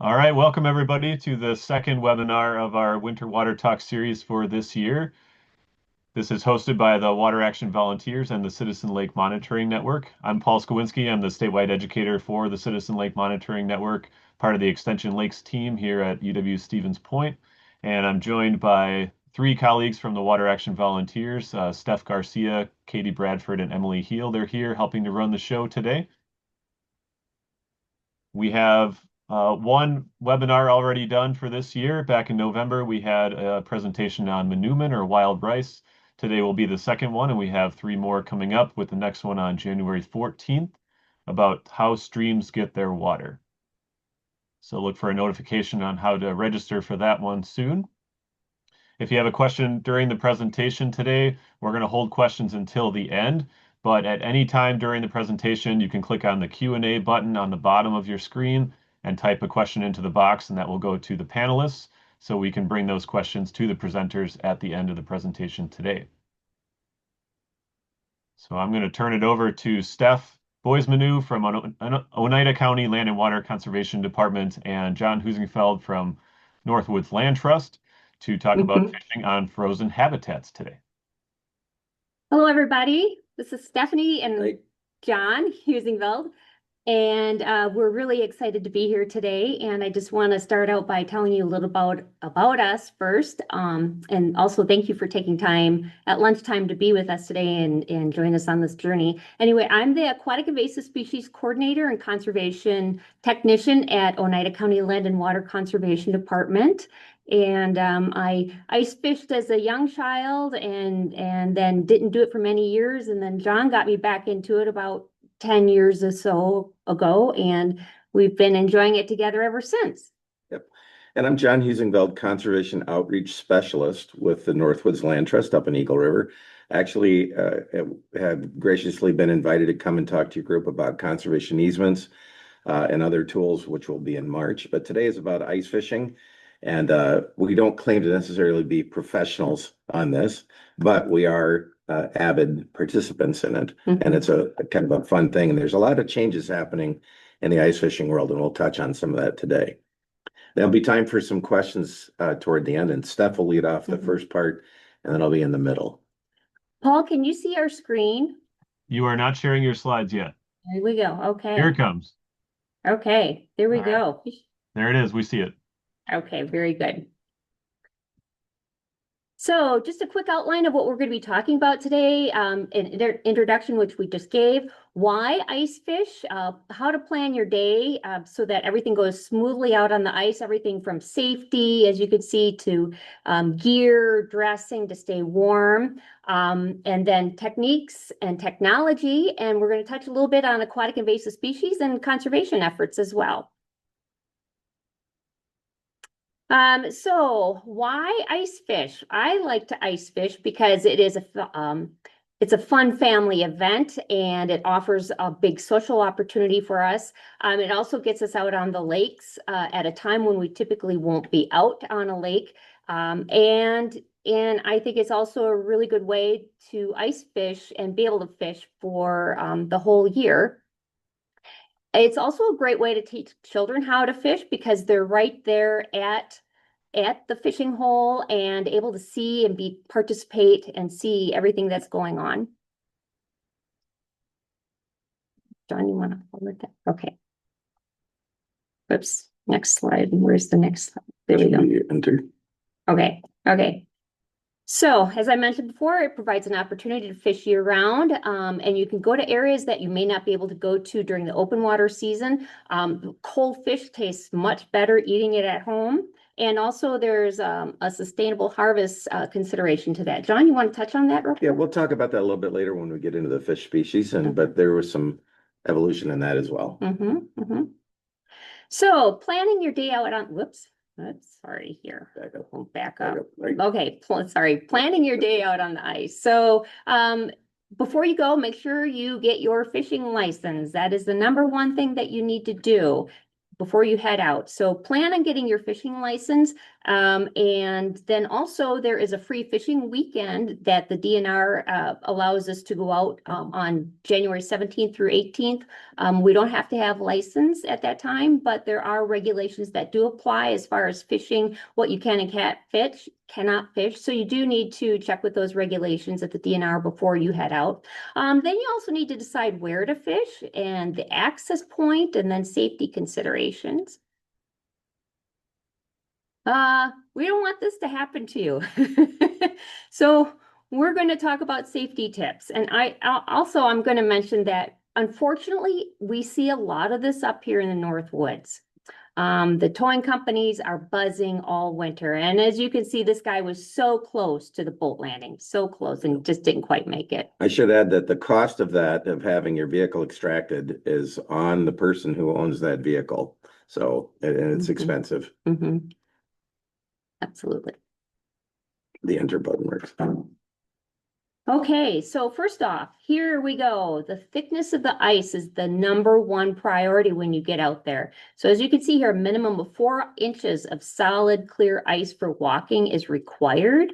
All right, welcome everybody to the second webinar of our Winter Water Talk series for this year. This is hosted by the Water Action Volunteers and the Citizen Lake Monitoring Network. I'm Paul Skowinski. I'm the statewide educator for the Citizen Lake Monitoring Network, part of the Extension Lakes team here at UW-Stevens Point. And I'm joined by three colleagues from the Water Action Volunteers, Steph Garcia, Katie Bradford, and Emily Heel. They're here helping to run the show today. We have one webinar already done for this year. Back in November, we had a presentation on manoomin or wild rice. Today will be the second one, and we have three more coming up, with the next one on January 14th about how streams get their water. So look for a notification on how to register for that one soon. If you have a question during the presentation today, we're going to hold questions until the end. But at any time during the presentation, you can click on the Q&A button on the bottom of your screen and type a question into the box, and that will go to the panelists so we can bring those questions to the presenters at the end of the presentation today. So I'm going to turn it over to Steph Boismanu from Oneida County Land and Water Conservation Department and John Husingfeld from Northwoods Land Trust to talk about fishing on frozen habitats today. Hello, everybody. This is Stephanie and John Husingfeld, and we're really excited to be here today. And I just want to start out by telling you a little about us first, and also thank you for taking time at lunchtime to be with us today and join us on this journey. Anyway, I'm the Aquatic Invasive Species Coordinator and Conservation Technician at Oneida County Land and Water Conservation Department. And I ice fished as a young child and then didn't do it for many years. And then John got me back into it about 10 years or so ago, and we've been enjoying it together ever since. Yep. And I'm John Husingfeld, Conservation Outreach Specialist with the Northwoods Land Trust up in Eagle River. Actually, have graciously been invited to come and talk to your group about conservation easements and other tools, which will be in March. But today is about ice fishing. And we don't claim to necessarily be professionals on this, but we are avid participants in it. And it's a kind of a fun thing. And there's a lot of changes happening in the ice fishing world, and we'll touch on some of that today. There'll be time for some questions toward the end, and Steph will lead off the first part, and then I'll be in the middle. Paul, can you see our screen? You are not sharing your slides yet. There we go. Okay. Here it comes. Okay, there we go. There it is. We see it. Okay, very good. So just a quick outline of what we're going to be talking about today, an introduction, which we just gave, why ice fish, how to plan your day so that everything goes smoothly out on the ice, everything from safety, as you can see, to gear, dressing to stay warm, and then techniques and technology. And we're going to touch a little bit on aquatic invasive species and conservation efforts as well. So why ice fish? I like to ice fish because it is it's a fun family event, and it offers a big social opportunity for us. It also gets us out on the lakes at a time when we typically won't be out on a lake. And I think it's also a really good way to ice fish and be able to fish for the whole year. It's also a great way to teach children how to fish because they're right there at the fishing hole and able to see and participate and see everything that's going on. John, you want to forward that? Okay. Oops. Next slide. Where's the next slide? There we go. Enter. Okay. Okay. So, as I mentioned before, it provides an opportunity to fish year-round, and you can go to areas that you may not be able to go to during the open water season. Cold fish tastes much better eating it at home, and also there's a sustainable harvest consideration to that. John, you want to touch on that real quick? Yeah, we'll talk about that a little bit later when we get into the fish species, but there was some evolution in that as well. So, planning your day out on, whoops. Sorry here. Back up. Okay, sorry. Planning your day out on the ice. So before you go, make sure you get your fishing license. That is the #1 thing that you need to do before you head out. So plan on getting your fishing license And then also there is a free fishing weekend that the DNR allows us to go out on January 17th through 18th. We don't have to have license at that time, but there are regulations that do apply as far as fishing, what you can and cannot fish. So you do need to check with those regulations at the DNR before you head out. Then you also need to decide where to fish and the access point and then safety considerations. We don't want this to happen to you. So we're going to talk about safety tips. And I'm going to mention that unfortunately, we see a lot of this up here in the North Woods. The towing companies are buzzing all winter. And as you can see, this guy was so close to the boat landing, so close, and just didn't quite make it. I should add that the cost of that, of having your vehicle extracted, is on the person who owns that vehicle. So, and it's expensive. Absolutely. The enter button works. Okay, so first off, here we go. The thickness of the ice is the #1 priority when you get out there. So as you can see here, a minimum of 4 inches of solid clear ice for walking is required.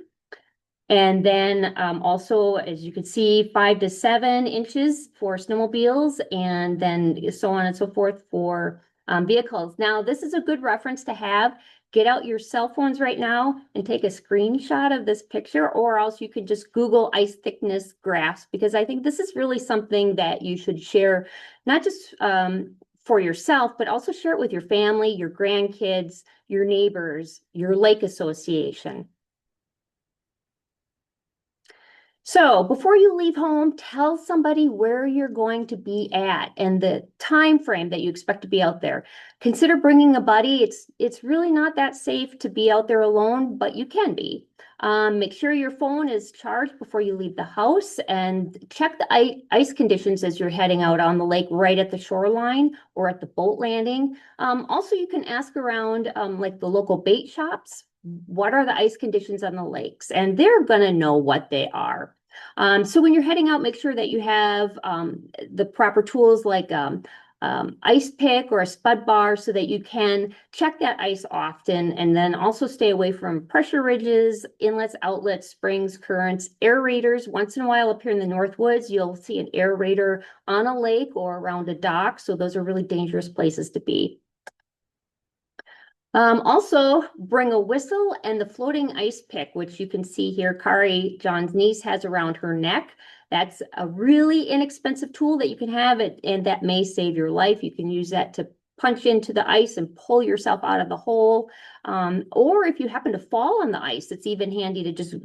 And then also, as you can see, 5 to 7 inches for snowmobiles, and then so on and so forth for vehicles. Now, this is a good reference to have. Get out your cell phones right now and take a screenshot of this picture, or else you can just Google ice thickness graphs, because I think this is really something that you should share, not just for yourself, but also share it with your family, your grandkids, your neighbors, your lake association. So before you leave home, tell somebody where you're going to be at and the time frame that you expect to be out there. Consider bringing a buddy. It's really not that safe to be out there alone, but you can be. Make sure your phone is charged before you leave the house, and check the ice conditions as you're heading out on the lake right at the shoreline or at the boat landing. Also, you can ask around like the local bait shops. What are the ice conditions on the lakes? And they're going to know what they are. So when you're heading out, make sure that you have the proper tools like ice pick or a spud bar, so that you can check that ice often, and then also stay away from pressure ridges, inlets, outlets, springs, currents, aerators. Once in a while up here in the North Woods, you'll see an aerator on a lake or around a dock. So those are really dangerous places to be. Also bring a whistle and the floating ice pick, which you can see here, Kari, John's niece, has around her neck. That's a really inexpensive tool that you can have, and that may save your life. You can use that to punch into the ice and pull yourself out of the hole. Or if you happen to fall on the ice, it's even handy to just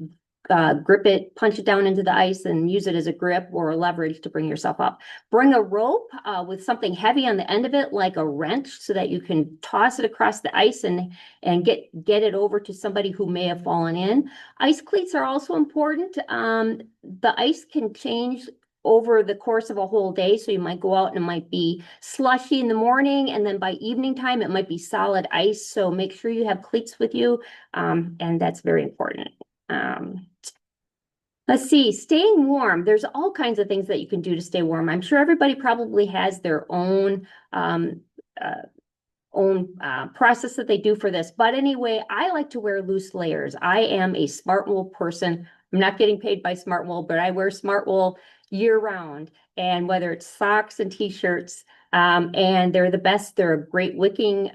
grip it, punch it down into the ice, and use it as a grip or a leverage to bring yourself up. Bring a rope with something heavy on the end of it, like a wrench, so that you can toss it across the ice and get it over to somebody who may have fallen in. Ice cleats are also important. The ice can change over the course of a whole day. So you might go out and it might be slushy in the morning, and then by evening time, it might be solid ice. So make sure you have cleats with you. And that's very important. Let's see, staying warm. There's all kinds of things that you can do to stay warm. I'm sure everybody probably has their own process that they do for this. But anyway, I like to wear loose layers. I am a Smartwool person. I'm not getting paid by Smartwool, but I wear Smartwool year round. And whether it's socks and t-shirts, and they're the best. They're a great wicking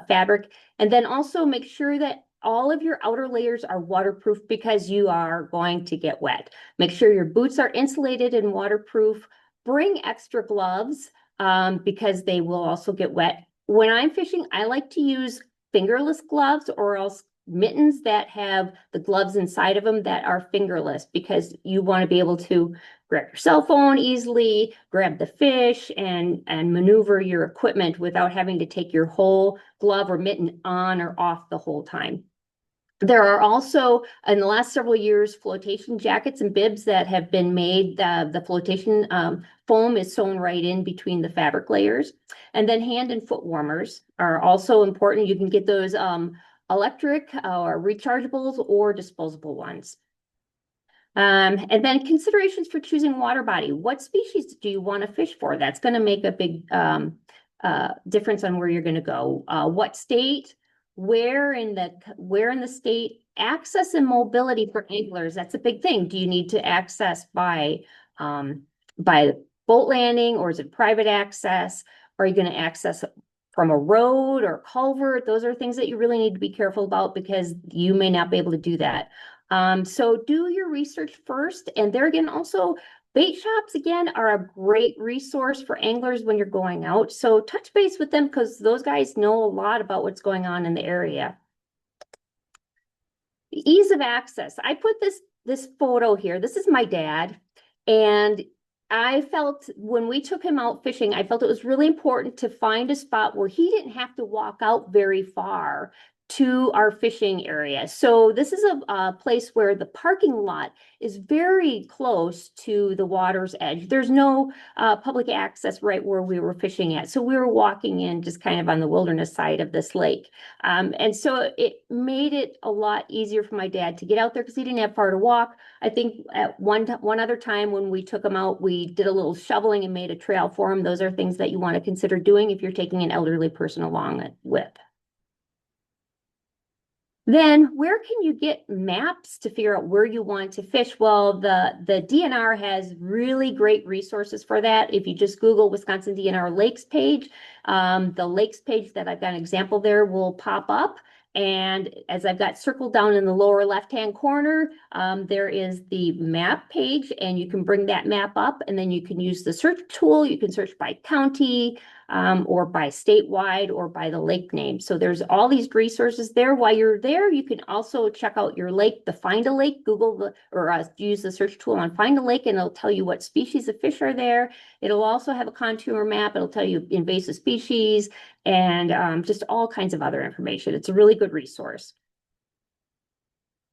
fabric. And then also make sure that all of your outer layers are waterproof, because you are going to get wet. Make sure your boots are insulated and waterproof. Bring extra gloves because they will also get wet. When I'm fishing, I like to use fingerless gloves, or else mittens that have the gloves inside of them that are fingerless, because you want to be able to grab your cell phone easily, grab the fish, and maneuver your equipment without having to take your whole glove or mitten on or off the whole time. There are also, in the last several years, flotation jackets and bibs that have been made. The flotation foam is sewn right in between the fabric layers. And then hand and foot warmers are also important. You can get those electric or rechargeables or disposable ones. And then considerations for choosing water body. What species do you want to fish for? That's going to make a big difference on where you're going to go. What state? where in the state access and mobility for anglers, that's a big thing. Do you need to access by boat landing, or is it private access? Are you going to access from a road or culvert? Those are things that you really need to be careful about, because you may not be able to do that. So do your research first. And there again, also bait shops again are a great resource for anglers when you're going out. So touch base with them, because those guys know a lot about what's going on in the area. The ease of access. I put this photo here. This is my dad. And I felt when we took him out fishing, I felt it was really important to find a spot where he didn't have to walk out very far to our fishing area. So this is a place where the parking lot is very close to the water's edge. There's no public access right where we were fishing at. So we were walking in just kind of on the wilderness side of this lake. And so it made it a lot easier for my dad to get out there, because he didn't have far to walk. I think at one other time when we took him out, we did a little shoveling and made a trail for him. Those are things that you want to consider doing if you're taking an elderly person along with. Then where can you get maps to figure out where you want to fish? Well, the DNR has really great resources for that. If you just Google Wisconsin DNR Lakes page, the lakes page that I've got an example there will pop up. And as I've got circled down in the lower left-hand corner, there is the map page, and you can bring that map up, and then you can use the search tool. You can search by county, or by statewide, or by the lake name. So there's all these resources there. While you're there, you can also check out your lake, the Find a Lake, use the search tool on Find a Lake, and it'll tell you what species of fish are there. It'll also have a contour map. It'll tell you invasive species and just all kinds of other information. It's a really good resource.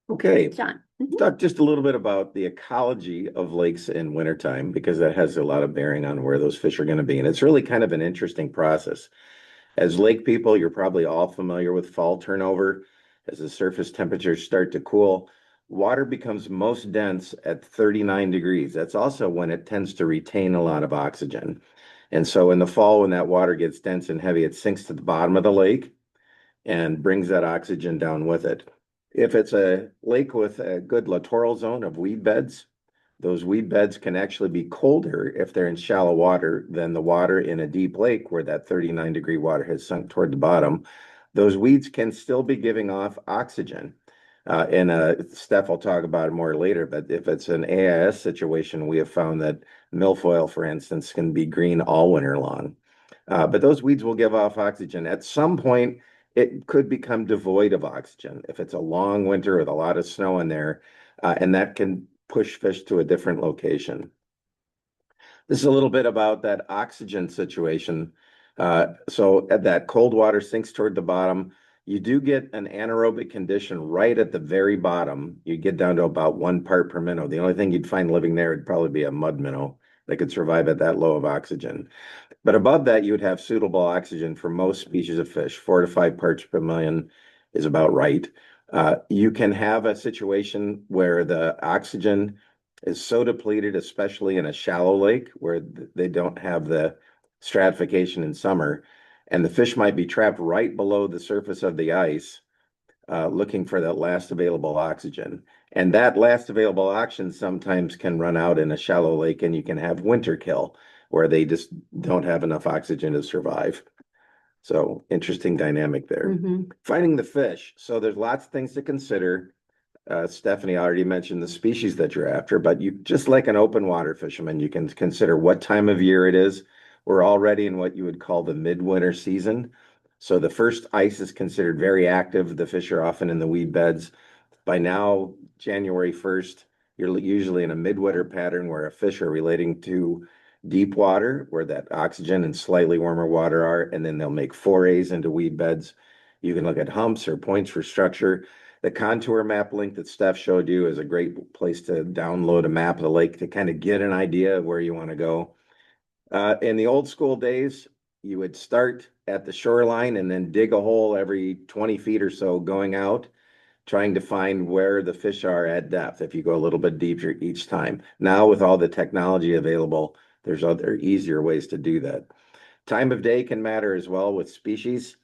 Okay, John. talk just a little bit about the ecology of lakes in wintertime, because that has a lot of bearing on where those fish are going to be. And it's really kind of an interesting process. As lake people, you're probably all familiar with fall turnover. As the surface temperatures start to cool, water becomes most dense at 39 degrees. That's also when it tends to retain a lot of oxygen. And so in the fall, when that water gets dense and heavy, it sinks to the bottom of the lake and brings that oxygen down with it. If it's a lake with a good littoral zone of weed beds, those weed beds can actually be colder if they're in shallow water than the water in a deep lake where that 39-degree water has sunk toward the bottom. Those weeds can still be giving off oxygen. Steph will talk about it more later, but if it's an AIS situation, we have found that milfoil, for instance, can be green all winter long. But those weeds will give off oxygen. At some point, it could become devoid of oxygen if it's a long winter with a lot of snow in there, and that can push fish to a different location. This is a little bit about that oxygen situation. So that cold water sinks toward the bottom. You do get an anaerobic condition right at the very bottom. You get down to about 1 part per minnow. The only thing you'd find living there would probably be a mud minnow that could survive at that low of oxygen. But above that, you would have suitable oxygen for most species of fish. 4 to 5 parts per million is about right. You can have a situation where the oxygen is so depleted, especially in a shallow lake where they don't have the stratification in summer, and the fish might be trapped right below the surface of the ice, looking for that last available oxygen. And that last available oxygen sometimes can run out in a shallow lake, and you can have winter kill where they just don't have enough oxygen to survive. So interesting dynamic there. Finding the fish. So there's lots of things to consider. Stephanie already mentioned the species that you're after, but you just like an open water fisherman, you can consider what time of year it is. We're already in what you would call the midwinter season. So the first ice is considered very active. The fish are often in the weed beds. By now, January 1st, you're usually in a midwinter pattern where fish are relating to deep water, where that oxygen and slightly warmer water are, and then they'll make forays into weed beds. You can look at humps or points for structure. The contour map link that Steph showed you is a great place to download a map of the lake to kind of get an idea of where you want to go. In the old school days, you would start at the shoreline and then dig a hole every 20 feet or so going out, trying to find where the fish are at depth if you go a little bit deeper each time. Now, with all the technology available, there's other easier ways to do that. Time of day can matter as well with species.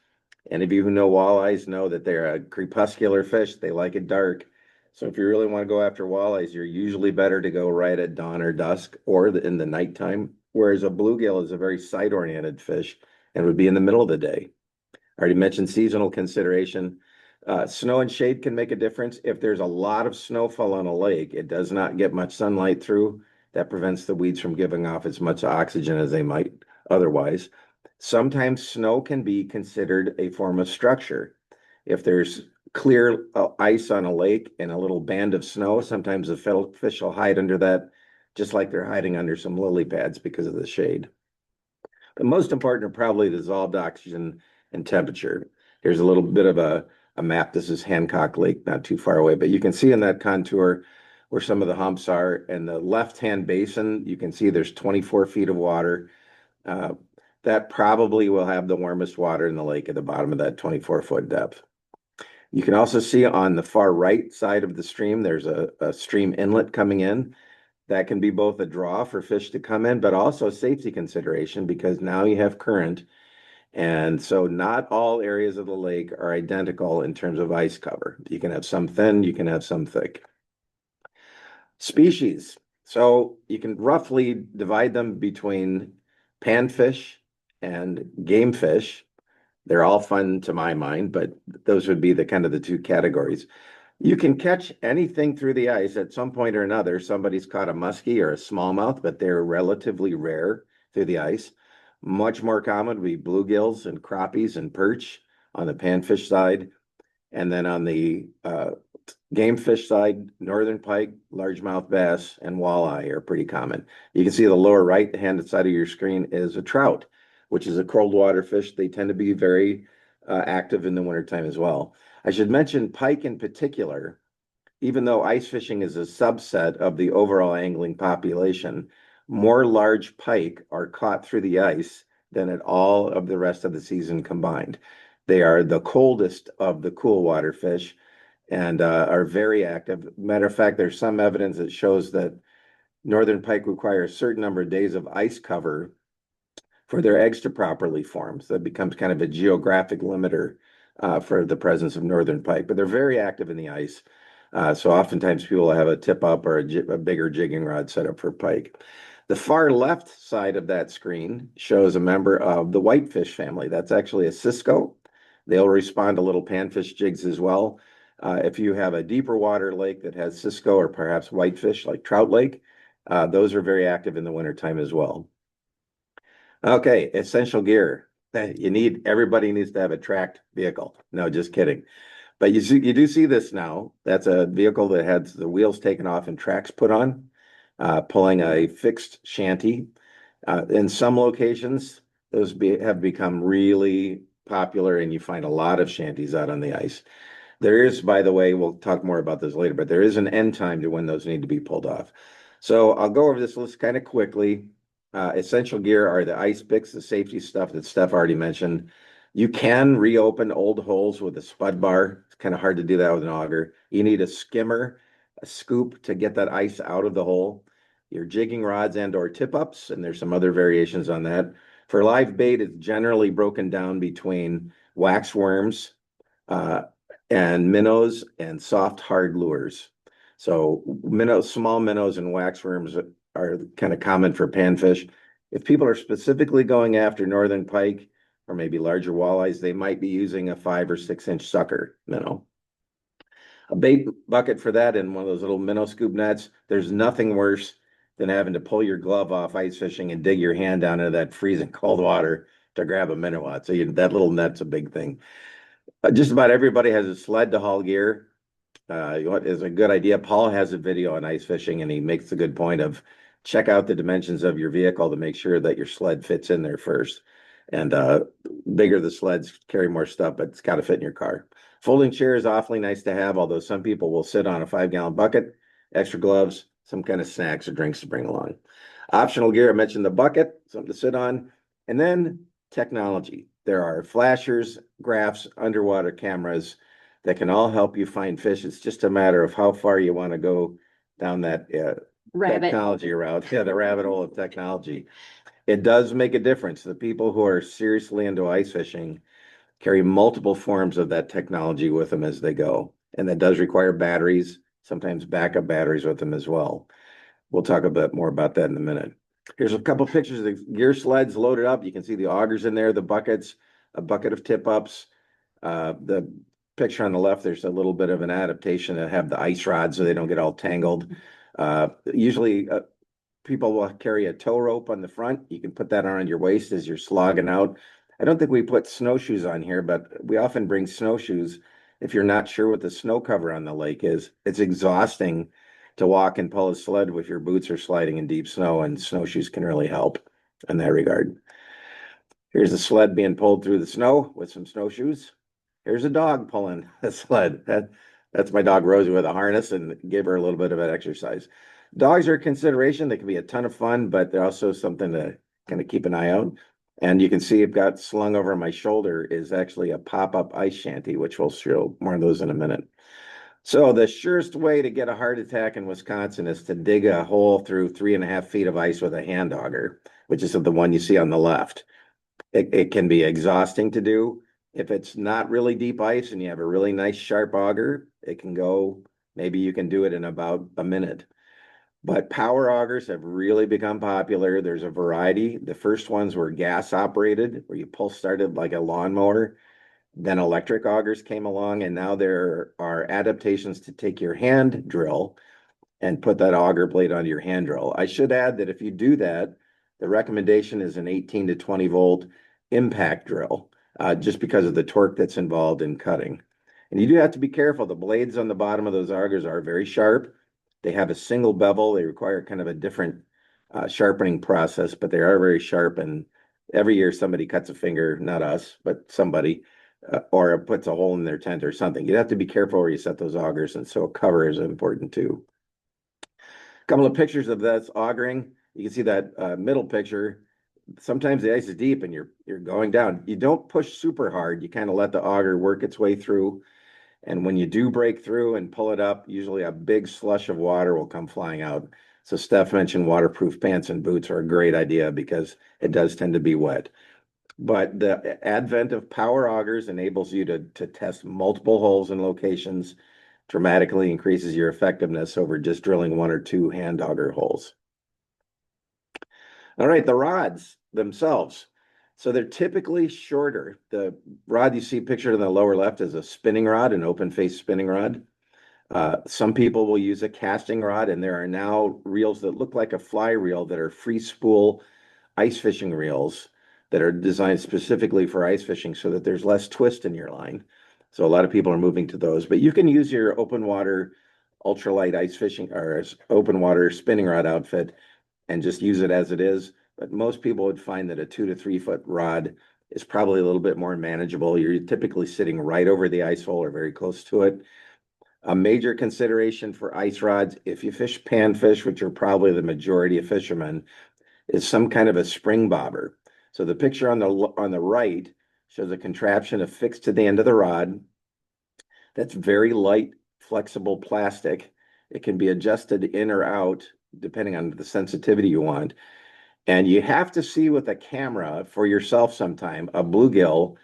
Any of you who know walleyes know that they're a crepuscular fish. They like it dark. So if you really want to go after walleyes, you're usually better to go right at dawn or dusk or in the nighttime. Whereas a bluegill is a very sight-oriented fish and would be in the middle of the day. I already mentioned seasonal consideration. Snow and shade can make a difference. If there's a lot of snowfall on a lake, it does not get much sunlight through. That prevents the weeds from giving off as much oxygen as they might otherwise. Sometimes snow can be considered a form of structure. If there's clear ice on a lake and a little band of snow, sometimes the fish will hide under that, just like they're hiding under some lily pads because of the shade. The most important are probably dissolved oxygen and temperature. Here's a little bit of a map. This is Hancock Lake, not too far away, but you can see in that contour where some of the humps are. In the left-hand basin, you can see there's 24 feet of water. That probably will have the warmest water in the lake at the bottom of that 24-foot depth. You can also see on the far right side of the stream, there's a stream inlet coming in. That can be both a draw for fish to come in, but also a safety consideration because now you have current. And so not all areas of the lake are identical in terms of ice cover. You can have some thin, you can have some thick. Species. So you can roughly divide them between panfish and game fish. They're all fun to my mind, but those would be the kind of the two categories. You can catch anything through the ice at some point or another. Somebody's caught a muskie or a smallmouth, but they're relatively rare through the ice. Much more common would be bluegills and crappies and perch on the panfish side. And then on the game fish side, northern pike, largemouth bass, and walleye are pretty common. You can see the lower right-hand side of your screen is a trout, which is a cold water fish. They tend to be very active in the wintertime as well. I should mention pike in particular, even though ice fishing is a subset of the overall angling population, more large pike are caught through the ice than at all of the rest of the season combined. They are the coldest of the cool water fish and are very active. Matter of fact, there's some evidence that shows that northern pike require a certain number of days of ice cover for their eggs to properly form. So that becomes kind of a geographic limiter for the presence of northern pike, but they're very active in the ice. So oftentimes people have a tip up or a bigger jigging rod set up for pike. The far left side of that screen shows a member of the whitefish family. That's actually a cisco. They'll respond to little panfish jigs as well. If you have a deeper water lake that has cisco or perhaps whitefish like Trout Lake, those are very active in the wintertime as well. Okay, essential gear. Everybody needs to have a tracked vehicle. No, just kidding. But you do see this now. That's a vehicle that has the wheels taken off and tracks put on, pulling a fixed shanty. In some locations, those have become really popular, and you find a lot of shanties out on the ice. There is, by the way, we'll talk more about this later, but there is an end time to when those need to be pulled off. So I'll go over this list kind of quickly. Essential gear are the ice picks, the safety stuff that Steph already mentioned. You can reopen old holes with a spud bar. It's kind of hard to do that with an auger. You need a skimmer, a scoop to get that ice out of the hole. Your jigging rods and or tip ups, and there's some other variations on that. For live bait, it's generally broken down between wax worms and minnows and soft hard lures. So minnows, small minnows and wax worms are kind of common for panfish. If people are specifically going after northern pike or maybe larger walleyes, they might be using a 5 or 6 inch sucker minnow. A bait bucket for that and one of those little minnow scoop nets. There's nothing worse than having to pull your glove off ice fishing and dig your hand down into that freezing cold water to grab a minnow out. So that little net's a big thing. Just about everybody has a sled to haul gear. What is a good idea? Paul has a video on ice fishing, and he makes the good point of check out the dimensions of your vehicle to make sure that your sled fits in there first. And bigger the sleds carry more stuff, but it's got to fit in your car. Folding chair is awfully nice to have, although some people will sit on a 5-gallon bucket, extra gloves, some kind of snacks or drinks to bring along. Optional gear, I mentioned the bucket, something to sit on, and then technology. There are flashers, graphs, underwater cameras that can all help you find fish. It's just a matter of how far you want to go down that technology route. Yeah, the rabbit hole of technology. It does make a difference. The people who are seriously into ice fishing carry multiple forms of that technology with them as they go. And that does require batteries, sometimes backup batteries with them as well. We'll talk a bit more about that in a minute. Here's a couple pictures of the gear sleds loaded up. You can see the augers in there, the buckets, a bucket of tip ups. The picture on the left, there's a little bit of an adaptation to have the ice rods so they don't get all tangled. Usually people will carry a tow rope on the front. You can put that around your waist as you're slogging out. I don't think we put snowshoes on here, but we often bring snowshoes if you're not sure what the snow cover on the lake is. It's exhausting to walk and pull a sled if your boots are sliding in deep snow, and snowshoes can really help in that regard. Here's a sled being pulled through the snow with some snowshoes. Here's a dog pulling a sled. That's my dog Rosie with a harness, and give her a little bit of an exercise. Dogs are a consideration. They can be a ton of fun, but they're also something to kind of keep an eye out. And you can see I've got slung over my shoulder is actually a pop-up ice shanty, which we'll show more of those in a minute. So the surest way to get a heart attack in Wisconsin is to dig a hole through 3.5 feet of ice with a hand auger, which is the one you see on the left. It can be exhausting to do. If it's not really deep ice and you have a really nice sharp auger, it can go, maybe you can do it in about a minute. But power augers have really become popular. There's a variety. The first ones were gas operated, where you pull started like a lawnmower. Then electric augers came along, and now there are adaptations to take your hand drill and put that auger blade onto your hand drill. I should add that if you do that, the recommendation is an 18 to 20 volt impact drill, just because of the torque that's involved in cutting. And you do have to be careful. The blades on the bottom of those augers are very sharp. They have a single bevel. They require kind of a different sharpening process, but they are very sharp. And every year somebody cuts a finger, not us, but somebody, or puts a hole in their tent or something. You have to be careful where you set those augers, and so cover is important too. A couple of pictures of this augering. You can see that middle picture. Sometimes the ice is deep and you're going down. You don't push super hard. You kind of let the auger work its way through. And when you do break through and pull it up, usually a big slush of water will come flying out. So Steph mentioned waterproof pants and boots are a great idea because it does tend to be wet. But the advent of power augers enables you to test multiple holes and locations, dramatically increases your effectiveness over just drilling one or two hand auger holes. All right, the rods themselves. So they're typically shorter. The rod you see pictured in the lower left is a spinning rod, an open face spinning rod. Some people will use a casting rod, and there are now reels that look like a fly reel that are free spool ice fishing reels that are designed specifically for ice fishing so that there's less twist in your line. So a lot of people are moving to those, but you can use your open water ultralight ice fishing or open water spinning rod outfit and just use it as it is. But most people would find that a 2 to 3 foot rod is probably a little bit more manageable. You're typically sitting right over the ice hole or very close to it. A major consideration for ice rods, if you fish panfish, which are probably the majority of fishermen, is some kind of a spring bobber. So the picture on the right shows a contraption affixed to the end of the rod that's very light, flexible plastic. It can be adjusted in or out depending on the sensitivity you want. And you have to see with a camera for yourself sometime a bluegill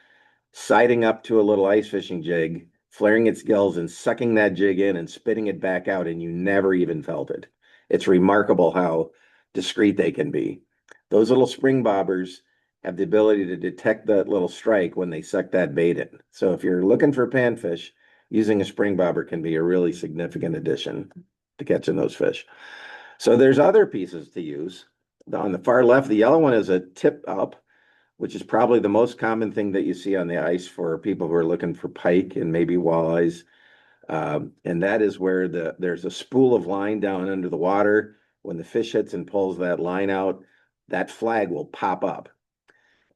siding up to a little ice fishing jig, flaring its gills and sucking that jig in and spitting it back out, and you never even felt it. It's remarkable how discreet they can be. Those little spring bobbers have the ability to detect that little strike when they suck that bait in. So if you're looking for panfish, using a spring bobber can be a really significant addition to catching those fish. So there's other pieces to use. On the far left, the yellow one is a tip up, which is probably the most common thing that you see on the ice for people who are looking for pike and maybe walleyes. And that is where there's a spool of line down under the water. When the fish hits and pulls that line out, that flag will pop up.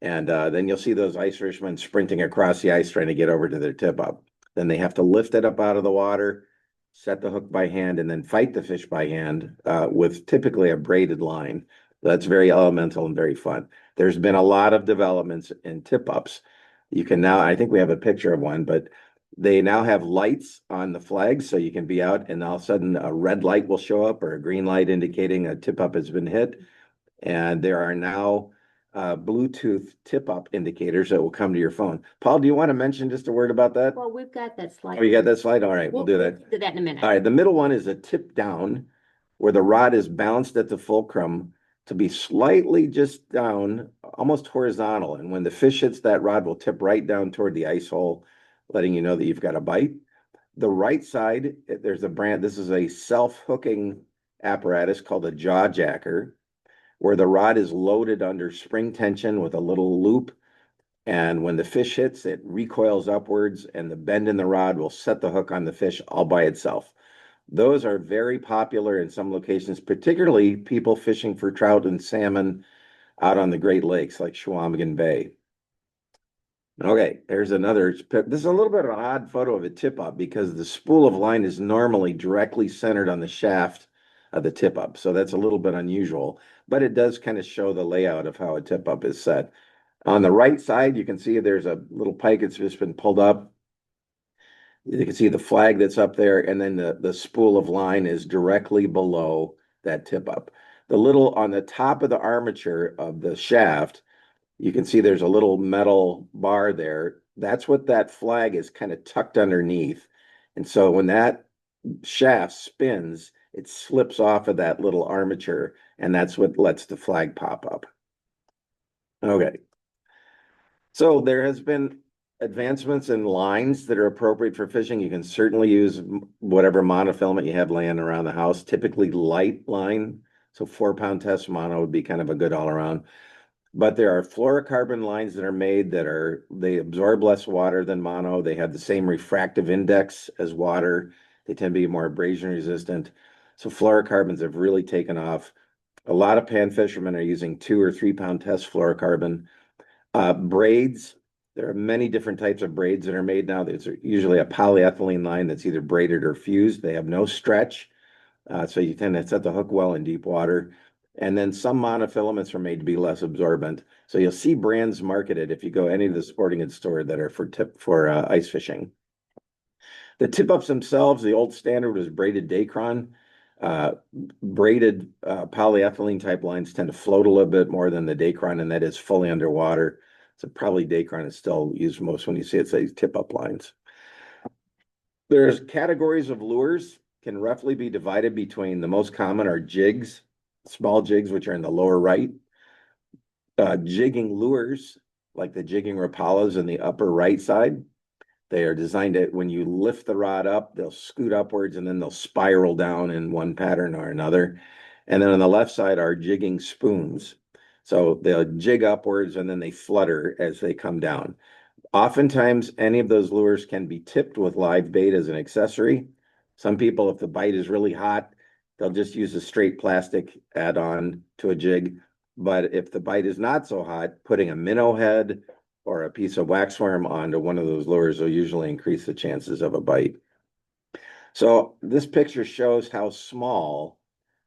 And then you'll see those ice fishermen sprinting across the ice trying to get over to their tip up. Then they have to lift it up out of the water, set the hook by hand, and then fight the fish by hand with typically a braided line. That's very elemental and very fun. There's been a lot of developments in tip ups. You can now, I think we have a picture of one, but they now have lights on the flags so you can be out and all of a sudden a red light will show up or a green light indicating a tip up has been hit. And there are now Bluetooth tip-up indicators that will come to your phone. Paul, do you want to mention just a word about that? Well, we've got that slide. Oh, you got that slide? All right, we'll do that. Do that in a minute. All right, the middle one is a tip down where the rod is balanced at the fulcrum to be slightly just down, almost horizontal. And when the fish hits that rod, will tip right down toward the ice hole, letting you know that you've got a bite. The right side, there's a brand, this is a self-hooking apparatus called a jaw jacker, where the rod is loaded under spring tension with a little loop. And when the fish hits, it recoils upwards, and the bend in the rod will set the hook on the fish all by itself. Those are very popular in some locations, particularly people fishing for trout and salmon out on the Great Lakes like Chequamegon Bay. Okay, there's another. This is a little bit of an odd photo of a tip up because the spool of line is normally directly centered on the shaft of the tip up. So that's a little bit unusual, but it does kind of show the layout of how a tip up is set. On the right side, you can see there's a little pike that's just been pulled up. You can see the flag that's up there, and then the spool of line is directly below that tip up. The little on the top of the armature of the shaft, you can see there's a little metal bar there. That's what that flag is kind of tucked underneath. And so when that shaft spins, it slips off of that little armature, and that's what lets the flag pop up. Okay. So there has been advancements in lines that are appropriate for fishing. You can certainly use whatever monofilament you have laying around the house, typically light line. So 4-pound test mono would be kind of a good all around. But there are fluorocarbon lines that are made that they absorb less water than mono. They have the same refractive index as water. They tend to be more abrasion resistant. So fluorocarbons have really taken off. A lot of pan fishermen are using 2 or 3-pound test fluorocarbon. Braids, there are many different types of braids that are made now. There's usually a polyethylene line that's either braided or fused. They have no stretch, so you tend to set the hook well in deep water. And then some monofilaments are made to be less absorbent. So you'll see brands marketed if you go any of the sporting goods store that are for ice fishing. The tip-ups themselves, the old standard was braided Dacron. Braided polyethylene type lines tend to float a little bit more than the Dacron, and that is fully underwater. So probably Dacron is still used most when you see it say tip-up lines. There's categories of lures can roughly be divided between the most common are jigs, small jigs, which are in the lower right. Jigging lures, like the jigging Rapalas in the upper right side. They are designed to, when you lift the rod up, they'll scoot upwards and then they'll spiral down in one pattern or another. And then on the left side are jigging spoons. So they'll jig upwards and then they flutter as they come down. Oftentimes, any of those lures can be tipped with live bait as an accessory. Some people, if the bite is really hot, they'll just use a straight plastic add-on to a jig. But if the bite is not so hot, putting a minnow head or a piece of waxworm onto one of those lures will usually increase the chances of a bite. So this picture shows how small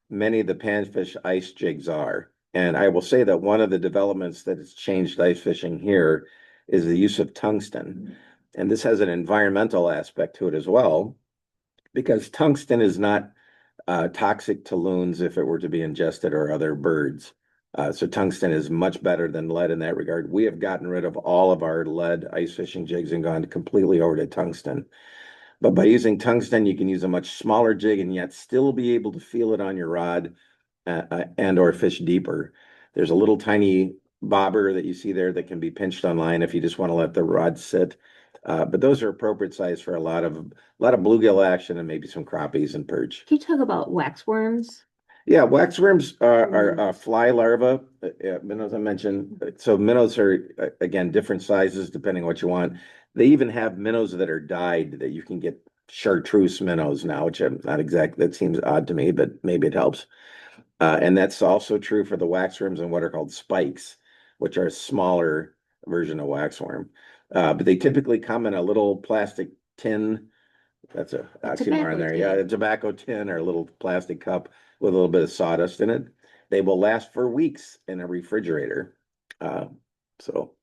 many of the panfish ice jigs are. And I will say that one of the developments that has changed ice fishing here is the use of tungsten. And this has an environmental aspect to it as well, because tungsten is not toxic to loons if it were to be ingested or other birds. So tungsten is much better than lead in that regard. We have gotten rid of all of our lead ice fishing jigs and gone completely over to tungsten. But by using tungsten, you can use a much smaller jig and yet still be able to feel it on your rod and or fish deeper. There's a little tiny bobber that you see there that can be pinched on line if you just want to let the rod sit. But those are appropriate size for a lot of bluegill action and maybe some crappies and perch. Can you talk about waxworms? Yeah, waxworms are fly larvae, minnows I mentioned. So minnows are, again, different sizes depending on what you want. They even have minnows that are dyed that you can get chartreuse minnows now, which I'm not exactly, that seems odd to me, but maybe it helps. And that's also true for the waxworms and what are called spikes, which are a smaller version of waxworm. But they typically come in a little plastic tin. That's a oxymoron there. Yeah, a tobacco tin or a little plastic cup with a little bit of sawdust in it. They will last for weeks in a refrigerator. So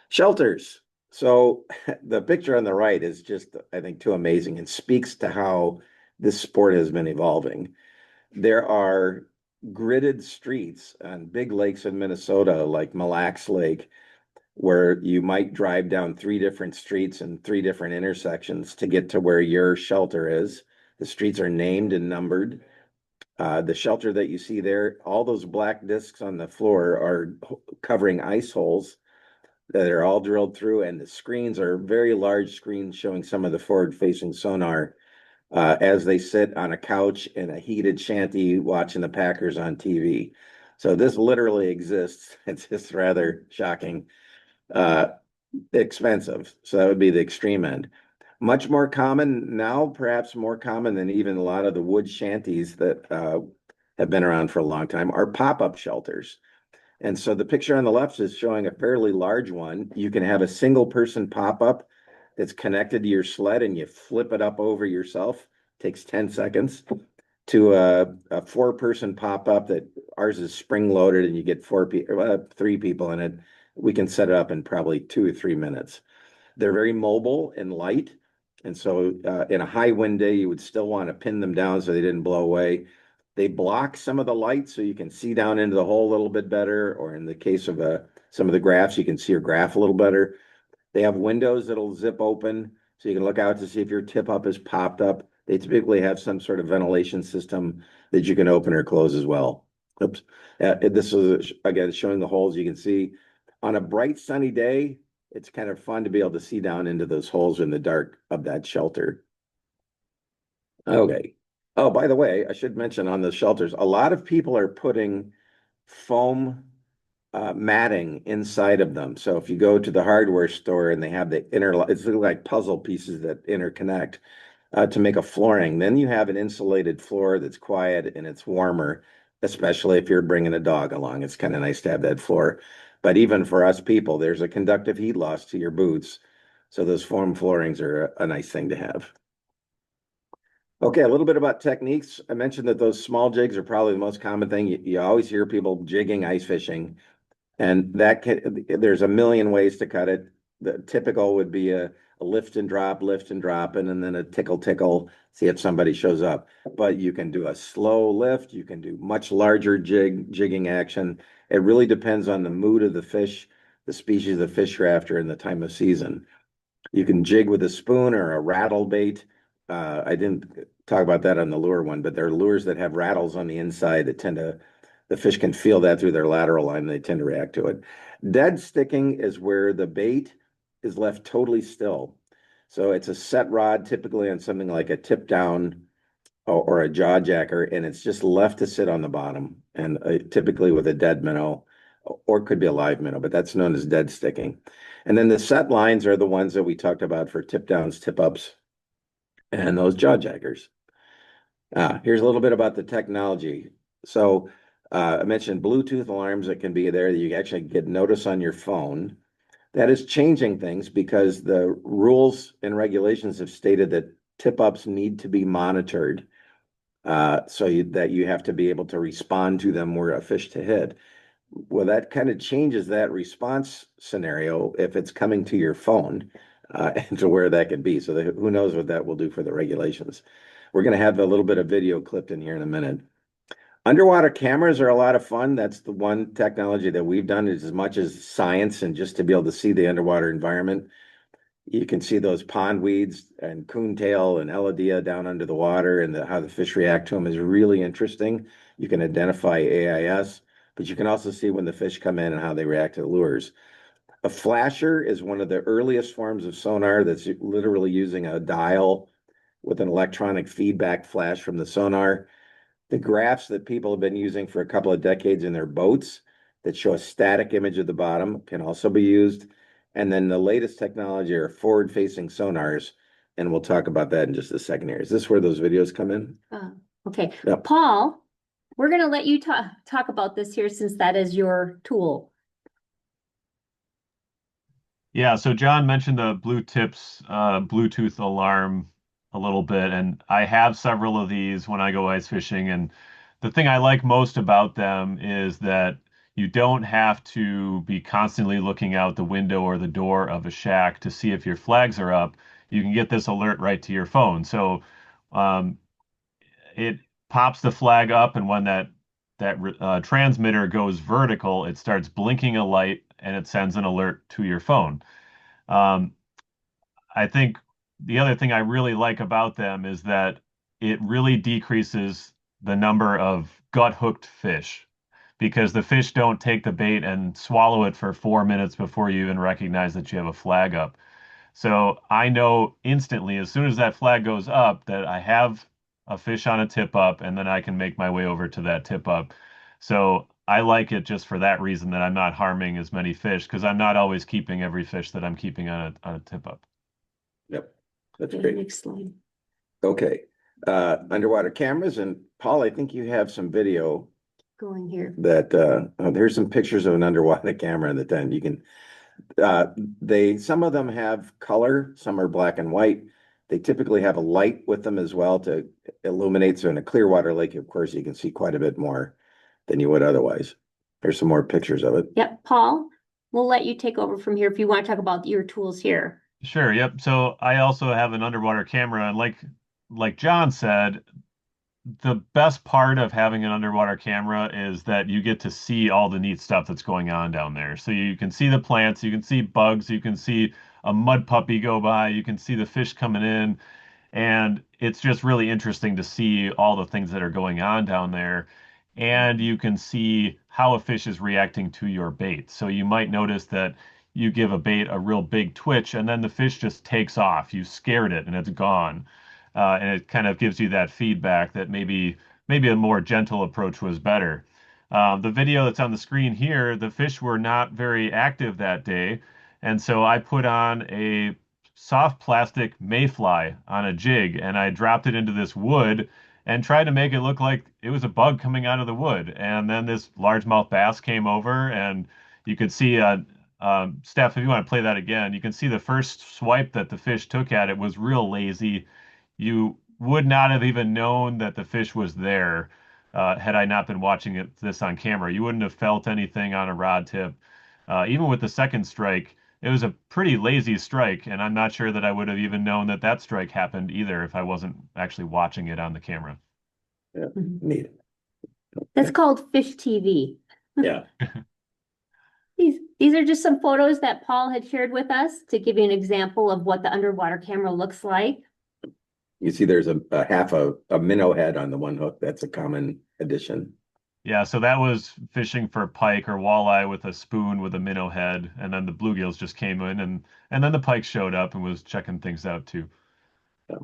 shelters. So the picture on the right is just, I think, too amazing and speaks to how this sport has been evolving. There are gridded streets on big lakes in Minnesota, like Mille Lacs Lake, where you might drive down three different streets and three different intersections to get to where your shelter is. The streets are named and numbered. The shelter that you see there, all those black discs on the floor are covering ice holes that are all drilled through, and the screens are very large screens showing some of the forward-facing sonar as they sit on a couch in a heated shanty watching the Packers on TV. So this literally exists. It's just rather shocking. Uh, Expensive. So that would be the extreme end. Much more common now, perhaps more common than even a lot of the wood shanties that have been around for a long time, are pop-up shelters. And so the picture on the left is showing a fairly large one. You can have a single person pop-up that's connected to your sled and you flip it up over yourself. Takes 10 seconds. To a four-person pop-up that ours is spring-loaded and you get three people in it. We can set it up in probably 2 or 3 minutes. They're very mobile and light. And so in a high wind day, you would still want to pin them down so they didn't blow away. They block some of the light so you can see down into the hole a little bit better, or in the case of some of the graphs, you can see your graph a little better. They have windows that'll zip open so you can look out to see if your tip up is popped up. They typically have some sort of ventilation system that you can open or close as well. Oops. This is, again, showing the holes. You can see on a bright sunny day, it's kind of fun to be able to see down into those holes in the dark of that shelter. Okay. Oh, by the way, I should mention on the shelters, a lot of people are putting foam matting inside of them. So if you go to the hardware store and they have it's like puzzle pieces that interconnect to make a flooring, then you have an insulated floor that's quiet and it's warmer, especially if you're bringing a dog along. It's kind of nice to have that floor. But even for us people, there's a conductive heat loss to your boots. So those foam floorings are a nice thing to have. Okay, a little bit about techniques. I mentioned that those small jigs are probably the most common thing. You always hear people jigging ice fishing, and there's a million ways to cut it. The typical would be a lift and drop, and then a tickle, tickle, see if somebody shows up. But you can do a slow lift. You can do much larger jigging action. It really depends on the mood of the fish, the species of the fish you're after, and the time of season. You can jig with a spoon or a rattle bait. I didn't talk about that on the lure one, but there are lures that have rattles on the inside that the fish can feel that through their lateral line and they tend to react to it. Dead sticking is where the bait is left totally still. So it's a set rod, typically on something like a tip down or a jaw jacker, and it's just left to sit on the bottom, and typically with a dead minnow, or it could be a live minnow, but that's known as dead sticking. And then the set lines are the ones that we talked about for tip downs, tip ups, and those jaw jackers. Here's a little bit about the technology. So I mentioned Bluetooth alarms that can be there that you actually get notice on your phone. That is changing things because the rules and regulations have stated that tip ups need to be monitored that you have to be able to respond to them were a fish to hit. Well, that kind of changes that response scenario if it's coming to your phone and to where that could be. So who knows what that will do for the regulations. We're going to have a little bit of video clipped in here in a minute. Underwater cameras are a lot of fun. That's the one technology that we've done is as much as science and just to be able to see the underwater environment. You can see those pond weeds and coontail and elodea down under the water and how the fish react to them is really interesting. You can identify AIS, but you can also see when the fish come in and how they react to the lures. A flasher is one of the earliest forms of sonar that's literally using a dial with an electronic feedback flash from the sonar. The graphs that people have been using for a couple of decades in their boats that show a static image of the bottom can also be used. And then the latest technology are forward-facing sonars, and we'll talk about that in just a second here. Is this where those videos come in? Okay. Yep. Paul, we're going to let you talk about this here since that is your tool. Yeah, so John mentioned the Bluetooth alarm a little bit, and I have several of these when I go ice fishing. And the thing I like most about them is that you don't have to be constantly looking out the window or the door of a shack to see if your flags are up. You can get this alert right to your phone. So it pops the flag up, and when that transmitter goes vertical, it starts blinking a light and it sends an alert to your phone. Um, I think the other thing I really like about them is that it really decreases the number of gut hooked fish because the fish don't take the bait and swallow it for 4 minutes before you even recognize that you have a flag up. So I know instantly, as soon as that flag goes up, that I have a fish on a tip up, and then I can make my way over to that tip up. So I like it just for that reason that I'm not harming as many fish because I'm not always keeping every fish that I'm keeping on a tip up. Yep, that's Okay, great. next slide. Okay, underwater cameras, and Paul, I think you have some video Going here. that, there's some pictures of an underwater camera in the tent. You can, some of them have color, some are black and white. They typically have a light with them as well to illuminate. So in a clear water lake, of course, you can see quite a bit more than you would otherwise. There's some more pictures of it. Yep, Paul, we'll let you take over from here if you want to talk about your tools here. Sure, yep. So I also have an underwater camera, and like John said, the best part of having an underwater camera is that you get to see all the neat stuff that's going on down there. So you can see the plants, you can see bugs, you can see a mud puppy go by, you can see the fish coming in, and it's just really interesting to see all the things that are going on down there. And you can see how a fish is reacting to your bait. So you might notice that you give a bait a real big twitch, and then the fish just takes off. You scared it, and it's gone. And it kind of gives you that feedback that maybe a more gentle approach was better. The video that's on the screen here, the fish were not very active that day, and so I put on a soft plastic mayfly on a jig and I dropped it into this wood and tried to make it look like it was a bug coming out of the wood. And then this largemouth bass came over and you could see, Steph, if you want to play that again, you can see the first swipe that the fish took at it was real lazy. You would not have even known that the fish was there had I not been watching this on camera. You wouldn't have felt anything on a rod tip. Even with the second strike, it was a pretty lazy strike, and I'm not sure that I would have even known that that strike happened either if I wasn't actually watching it on the camera. Yeah, neat. That's called Fish TV. Yeah. These are just some photos that Paul had shared with us to give you an example of what the underwater camera looks like. You see there's a half a minnow head on the one hook. That's a common addition. Yeah, so that was fishing for pike or walleye with a spoon with a minnow head, and then the bluegills just came in, and then the pike showed up and was checking things out too. Yeah.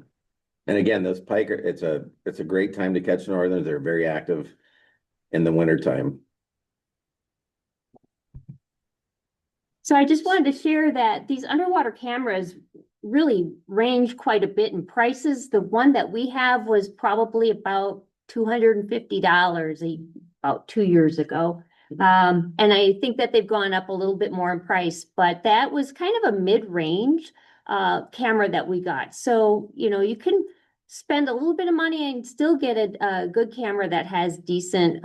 And again, those pike are, it's a great time to catch northerners. They're very active in the wintertime. So I just wanted to share that these underwater cameras really range quite a bit in prices. The one that we have was probably about $250 about 2 years ago. And I think that they've gone up a little bit more in price, but that was kind of a mid-range camera that we got. So, you know, you can spend a little bit of money and still get a good camera that has decent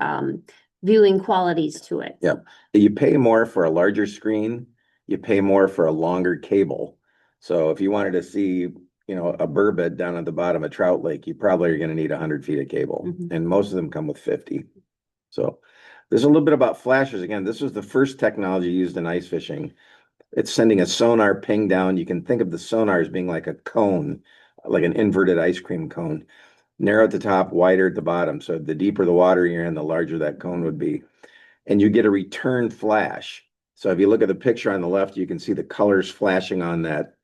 viewing qualities to it. Yeah. You pay more for a larger screen, you pay more for a longer cable. So if you wanted to see, you know, a burbot down at the bottom of Trout Lake, you probably are going to need 100 feet of cable, and most of them come with 50. So there's a little bit about flashers. Again, this was the first technology used in ice fishing. It's sending a sonar ping down. You can think of the sonar as being like a cone, like an inverted ice cream cone, narrow at the top, wider at the bottom. So the deeper the water you're in, the larger that cone would be. And you get a return flash. So if you look at the picture on the left, you can see the colors flashing on that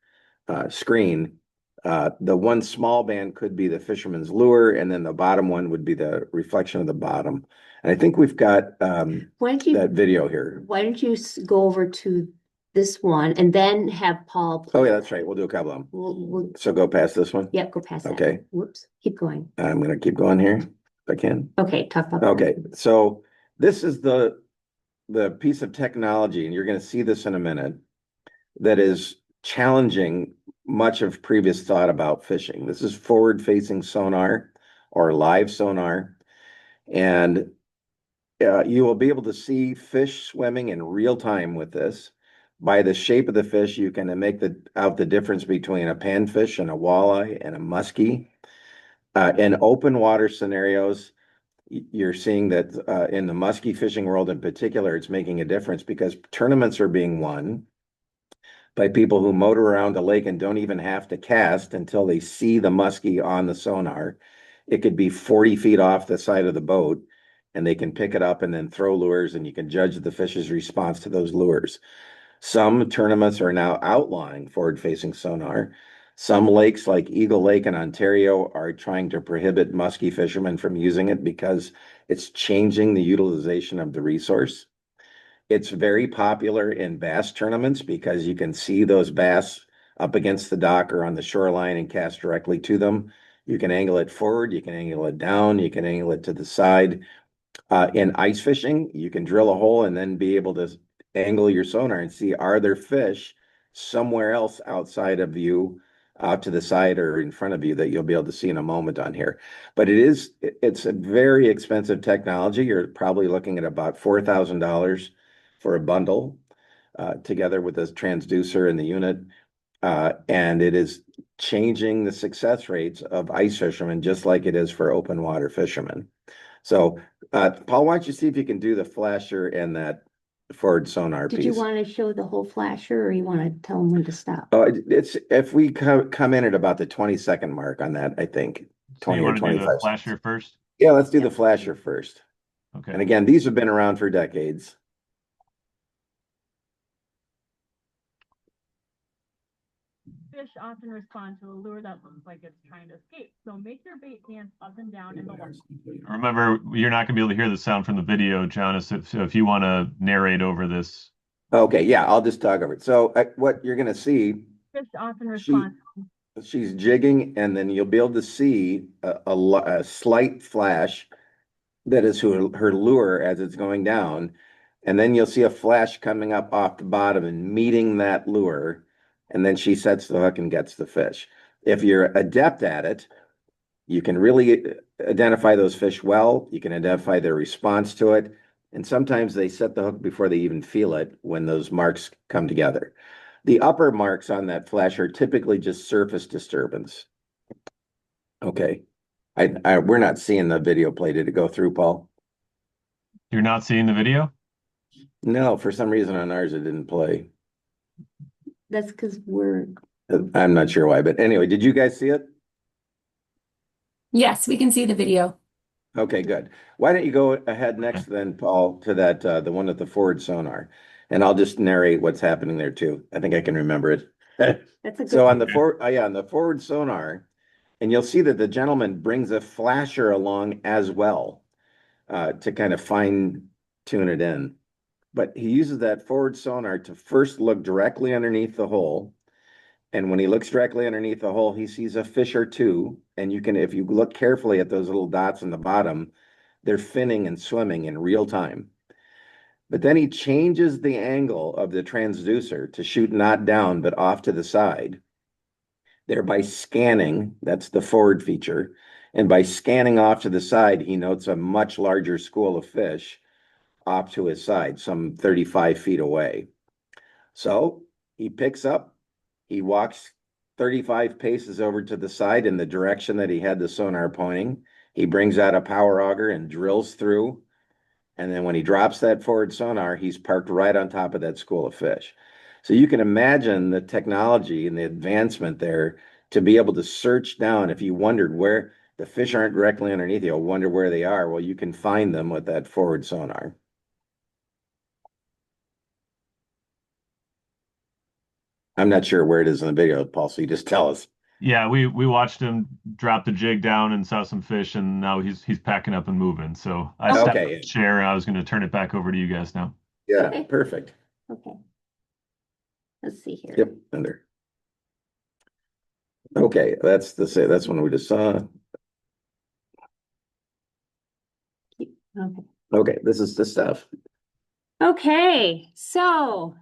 screen. The one small band could be the fisherman's lure, and then the bottom one would be the reflection of the bottom. And I think we've got that video here. Why don't you go over to this one and then have Paul. Oh, yeah, that's right. We'll do a couple of them. So go past this one? Yep, go past that. Okay. Whoops, keep going. I'm going to keep going here if I can. Okay, talk about. Okay, so this is the piece of technology, and you're going to see this in a minute, that is challenging much of previous thought about fishing. This is forward-facing sonar or live sonar, and you will be able to see fish swimming in real time with this. By the shape of the fish, you can make out the difference between a panfish and a walleye and a muskie. In open water scenarios, you're seeing that in the muskie fishing world in particular, it's making a difference because tournaments are being won by people who motor around a lake and don't even have to cast until they see the muskie on the sonar. It could be 40 feet off the side of the boat, and they can pick it up and then throw lures, and you can judge the fish's response to those lures. Some tournaments are now outlawing forward-facing sonar. Some lakes, like Eagle Lake in Ontario, are trying to prohibit muskie fishermen from using it because it's changing the utilization of the resource. It's very popular in bass tournaments because you can see those bass up against the dock or on the shoreline and cast directly to them. You can angle it forward, you can angle it down, you can angle it to the side. In ice fishing, you can drill a hole and then be able to angle your sonar and see, are there fish somewhere else outside of you, out to the side or in front of you, that you'll be able to see in a moment on here. But it's a very expensive technology. You're probably looking at about $4,000 for a bundle, together with this transducer and the unit. And it is changing the success rates of ice fishermen, just like it is for open water fishermen. So, Paul, why don't you see if you can do the flasher and that forward sonar piece? Did you want to show the whole flasher, or you want to tell them when to stop? Oh, it's if we come in at about the 20-second mark on that, I think So 20 you or want to do 25 the flasher seconds. first? Yeah, let's do Yeah. the flasher first. Okay. And again, these have been around for decades. Fish often respond to a lure that looks like it's trying to escape. So make your bait dance up and down in the water. Remember, you're not going to be able to hear the sound from the video, John. So if you want to narrate over this. Okay, yeah, I'll just talk over it. So what you're going to see, Fish often respond. she's jigging, and then you'll be able to see a slight flash that is her lure as it's going down. And then you'll see a flash coming up off the bottom and meeting that lure. And then she sets the hook and gets the fish. If you're adept at it, you can really identify those fish well. You can identify their response to it. And sometimes they set the hook before they even feel it when those marks come together. The upper marks on that flash are typically just surface disturbance. Okay. We're not seeing the video play. Did it go through, Paul? You're not seeing the video? No, for some reason on ours it didn't play. That's because we're. I'm not sure why, but anyway, did you guys see it? Yes, we can see the video. Okay, good. Why don't you go ahead next then, Paul, to that the one with the forward sonar, and I'll just narrate what's happening there too. I think I can remember it. That's a good. So on the on the forward sonar, and you'll see that the gentleman brings a flasher along as well, to kind of fine tune it in. But he uses that forward sonar to first look directly underneath the hole. And when he looks directly underneath the hole, he sees a fish or two. And you can, if you look carefully at those little dots in the bottom, they're finning and swimming in real time. But then he changes the angle of the transducer to shoot not down, but off to the side, thereby scanning. That's the forward feature. And by scanning off to the side, he notes a much larger school of fish off to his side, some 35 feet away. So he picks up, he walks 35 paces over to the side in the direction that he had the sonar pointing. He brings out a power auger and drills through. And then when he drops that forward sonar, he's parked right on top of that school of fish. So you can imagine the technology and the advancement there to be able to search down. If you wondered where the fish aren't directly underneath you, you'll wonder where they are. Well, you can find them with that forward sonar. I'm not sure where it is in the video, Paul, so you just tell us. Yeah, we watched him drop the jig down and saw some fish, and now he's packing up and moving. So I stepped Okay. off the chair, and I was going to turn it back over to you guys now. Yeah, Okay. perfect. Okay. Let's see here. Yep, under. Okay, that's one we just saw. Okay. Okay, this is the stuff. Okay, so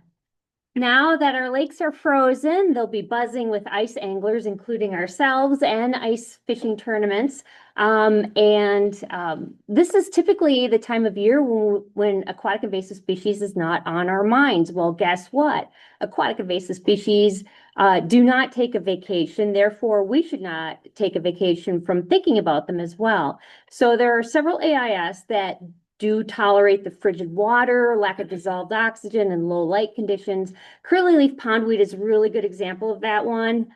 Now that our lakes are frozen, they'll be buzzing with ice anglers, including ourselves, and ice fishing tournaments. This is typically the time of year when aquatic invasive species is not on our minds. Well, guess what? Aquatic invasive species do not take a vacation. Therefore, we should not take a vacation from thinking about them as well. So there are several AIS that do tolerate the frigid water, lack of dissolved oxygen, and low light conditions. Curly leaf pondweed is a really good example of that one,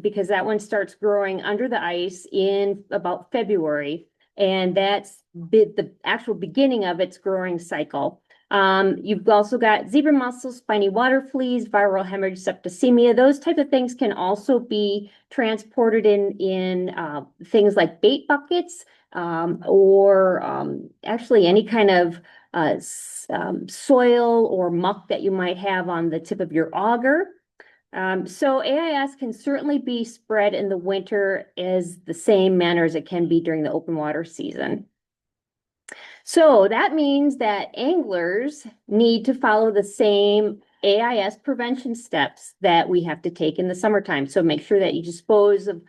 because that one starts growing under the ice in about February, and that's the actual beginning of its growing cycle. You've also got zebra mussels, spiny water fleas, viral hemorrhage, septicemia. Those type of things can also be transported in things like bait buckets, or actually any kind of soil or muck that you might have on the tip of your auger. So AIS can certainly be spread in the winter as the same manner as it can be during the open water season. So that means that anglers need to follow the same AIS prevention steps that we have to take in the summertime. So make sure that you dispose of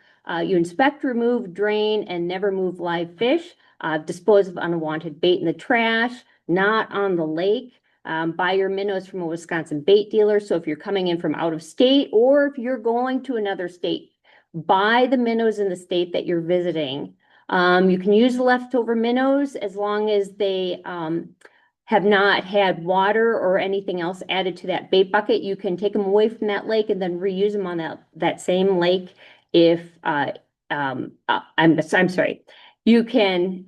you inspect, remove, drain, and never move live fish. Dispose of unwanted bait in the trash, not on the lake. Buy your minnows from a Wisconsin bait dealer. So if you're coming in from out of state, or if you're going to another state, buy the minnows in the state that you're visiting. You can use the leftover minnows as long as they have not had water or anything else added to that bait bucket. You can take them away from that lake and then reuse them on that same lake. If I'm sorry, you can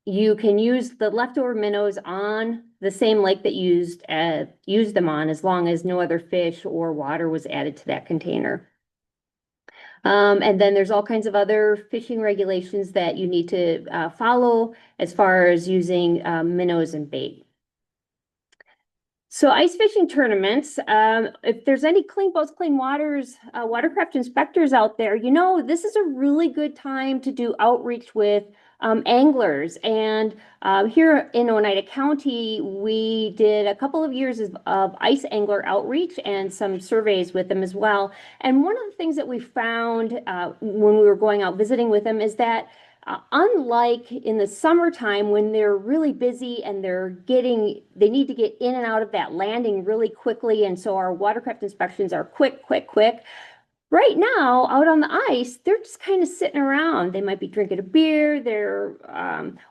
use the leftover minnows on the same lake that used them on, as long as no other fish or water was added to that container. And then there's all kinds of other fishing regulations that you need to follow as far as using minnows and bait. So ice fishing tournaments, if there's any Clean Boats, Clean Waters watercraft inspectors out there, this is a really good time to do outreach with anglers. And here in Oneida County, we did a couple of years of ice angler outreach and some surveys with them as well. And one of the things that we found when we were going out visiting with them is that unlike in the summertime when they're really busy and they need to get in and out of that landing really quickly, and so our watercraft inspections are quick. Right now, out on the ice, they're just kind of sitting around. They might be drinking a beer, they're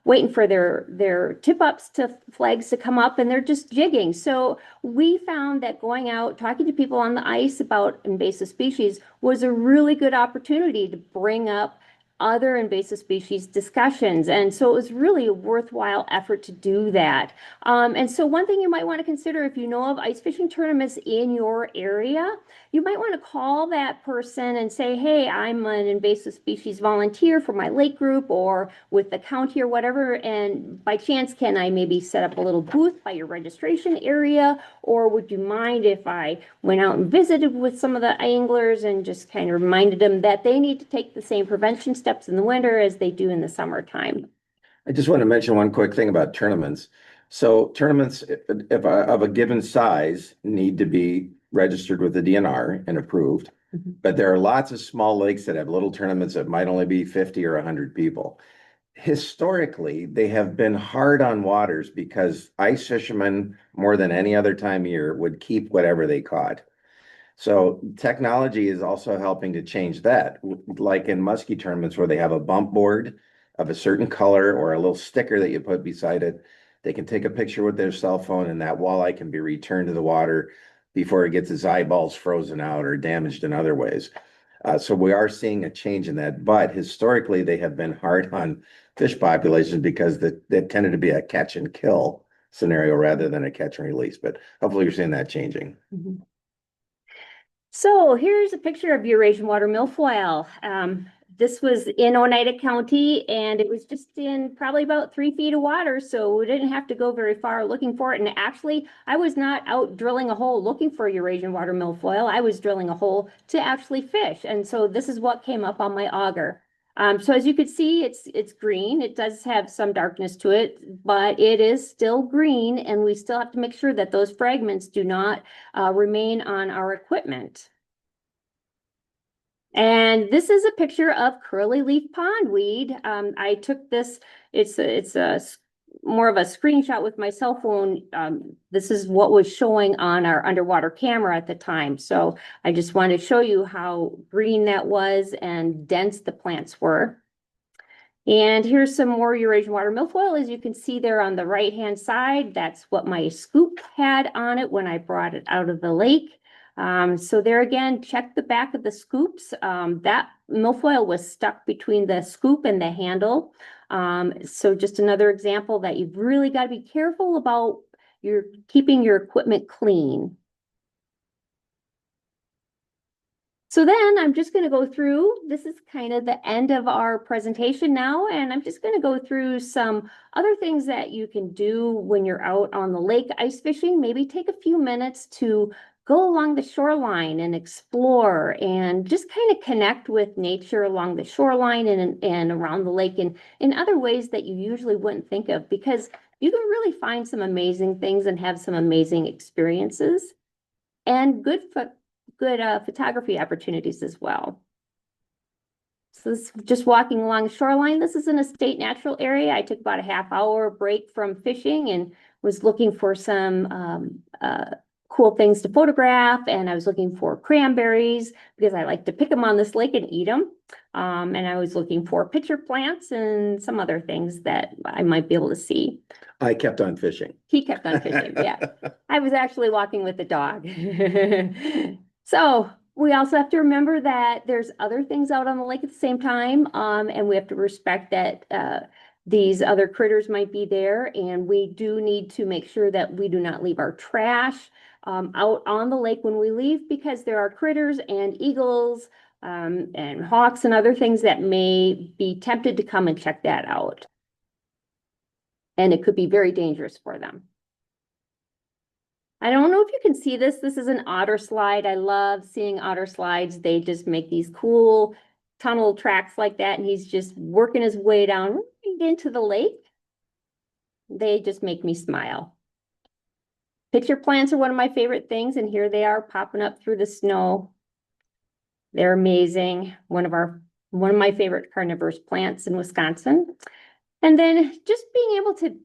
waiting for their tip-ups to flags to come up, and they're just jigging. So we found that going out, talking to people on the ice about invasive species was a really good opportunity to bring up other invasive species discussions. And so it was really a worthwhile effort to do that. And so one thing you might want to consider, if you know of ice fishing tournaments in your area, you might want to call that person and say, hey, I'm an invasive species volunteer for my lake group or with the county or whatever. And by chance, can I maybe set up a little booth by your registration area? Or would you mind if I went out and visited with some of the anglers and just kind of reminded them that they need to take the same prevention steps in the winter as they do in the summertime? I just want to mention one quick thing about tournaments. So tournaments of a given size need to be registered with the DNR and approved. Mm-hmm. But there are lots of small lakes that have little tournaments that might only be 50 or 100 people. Historically, they have been hard on waters because ice fishermen, more than any other time of year, would keep whatever they caught. So technology is also helping to change that, like in muskie tournaments where they have a bump board of a certain color or a little sticker that you put beside it. They can take a picture with their cell phone and that walleye can be returned to the water before it gets its eyeballs frozen out or damaged in other ways. So we are seeing a change in that, but historically they have been hard on fish populations because they tended to be a catch and kill scenario rather than a catch and release. But hopefully you're seeing that changing. Mm-hmm. So here's a picture of Eurasian water milfoil. This was in Oneida County, and it was just in probably about 3 feet of water, so we didn't have to go very far looking for it. And actually, I was not out drilling a hole looking for Eurasian water milfoil. I was drilling a hole to actually fish, and so this is what came up on my auger. So as you can see, it's green. It does have some darkness to it, but it is still green, and we still have to make sure that those fragments do not remain on our equipment. And this is a picture of curly leaf pondweed. I took this, it's more of a screenshot with my cell phone. This is what was showing on our underwater camera at the time. So I just wanted to show you how green that was and dense the plants were. And here's some more Eurasian water milfoil. As you can see there on the right-hand side, that's what my scoop had on it when I brought it out of the lake. So there again, check the back of the scoops. That milfoil was stuck between the scoop and the handle. So just another example that you've really got to be careful about keeping your equipment clean. So then I'm just going to go through, this is kind of the end of our presentation now, and I'm just going to go through some other things that you can do when you're out on the lake ice fishing. Maybe take a few minutes to go along the shoreline and explore and just kind of connect with nature along the shoreline and around the lake and in other ways that you usually wouldn't think of, because you can really find some amazing things and have some amazing experiences and good photography opportunities as well. So this is just walking along the shoreline. This is in a state natural area. I took about a half-hour break from fishing and was looking for some cool things to photograph. And I was looking for cranberries because I like to pick them on this lake and eat them. And I was looking for pitcher plants and some other things that I might be able to see. I kept on fishing. He kept on fishing, yeah. I was actually walking with the dog. So we also have to remember that there's other things out on the lake at the same time, and we have to respect that these other critters might be there, and we do need to make sure that we do not leave our trash out on the lake when we leave, because there are critters and eagles and hawks and other things that may be tempted to come and check that out. And it could be very dangerous for them. I don't know if you can see this. This is an otter slide. I love seeing otter slides. They just make these cool tunnel tracks like that. And he's just working his way down right into the lake. They just make me smile. Pitcher plants are one of my favorite things. And here they are popping up through the snow. They're amazing. One of my favorite carnivorous plants in Wisconsin. And then just being able to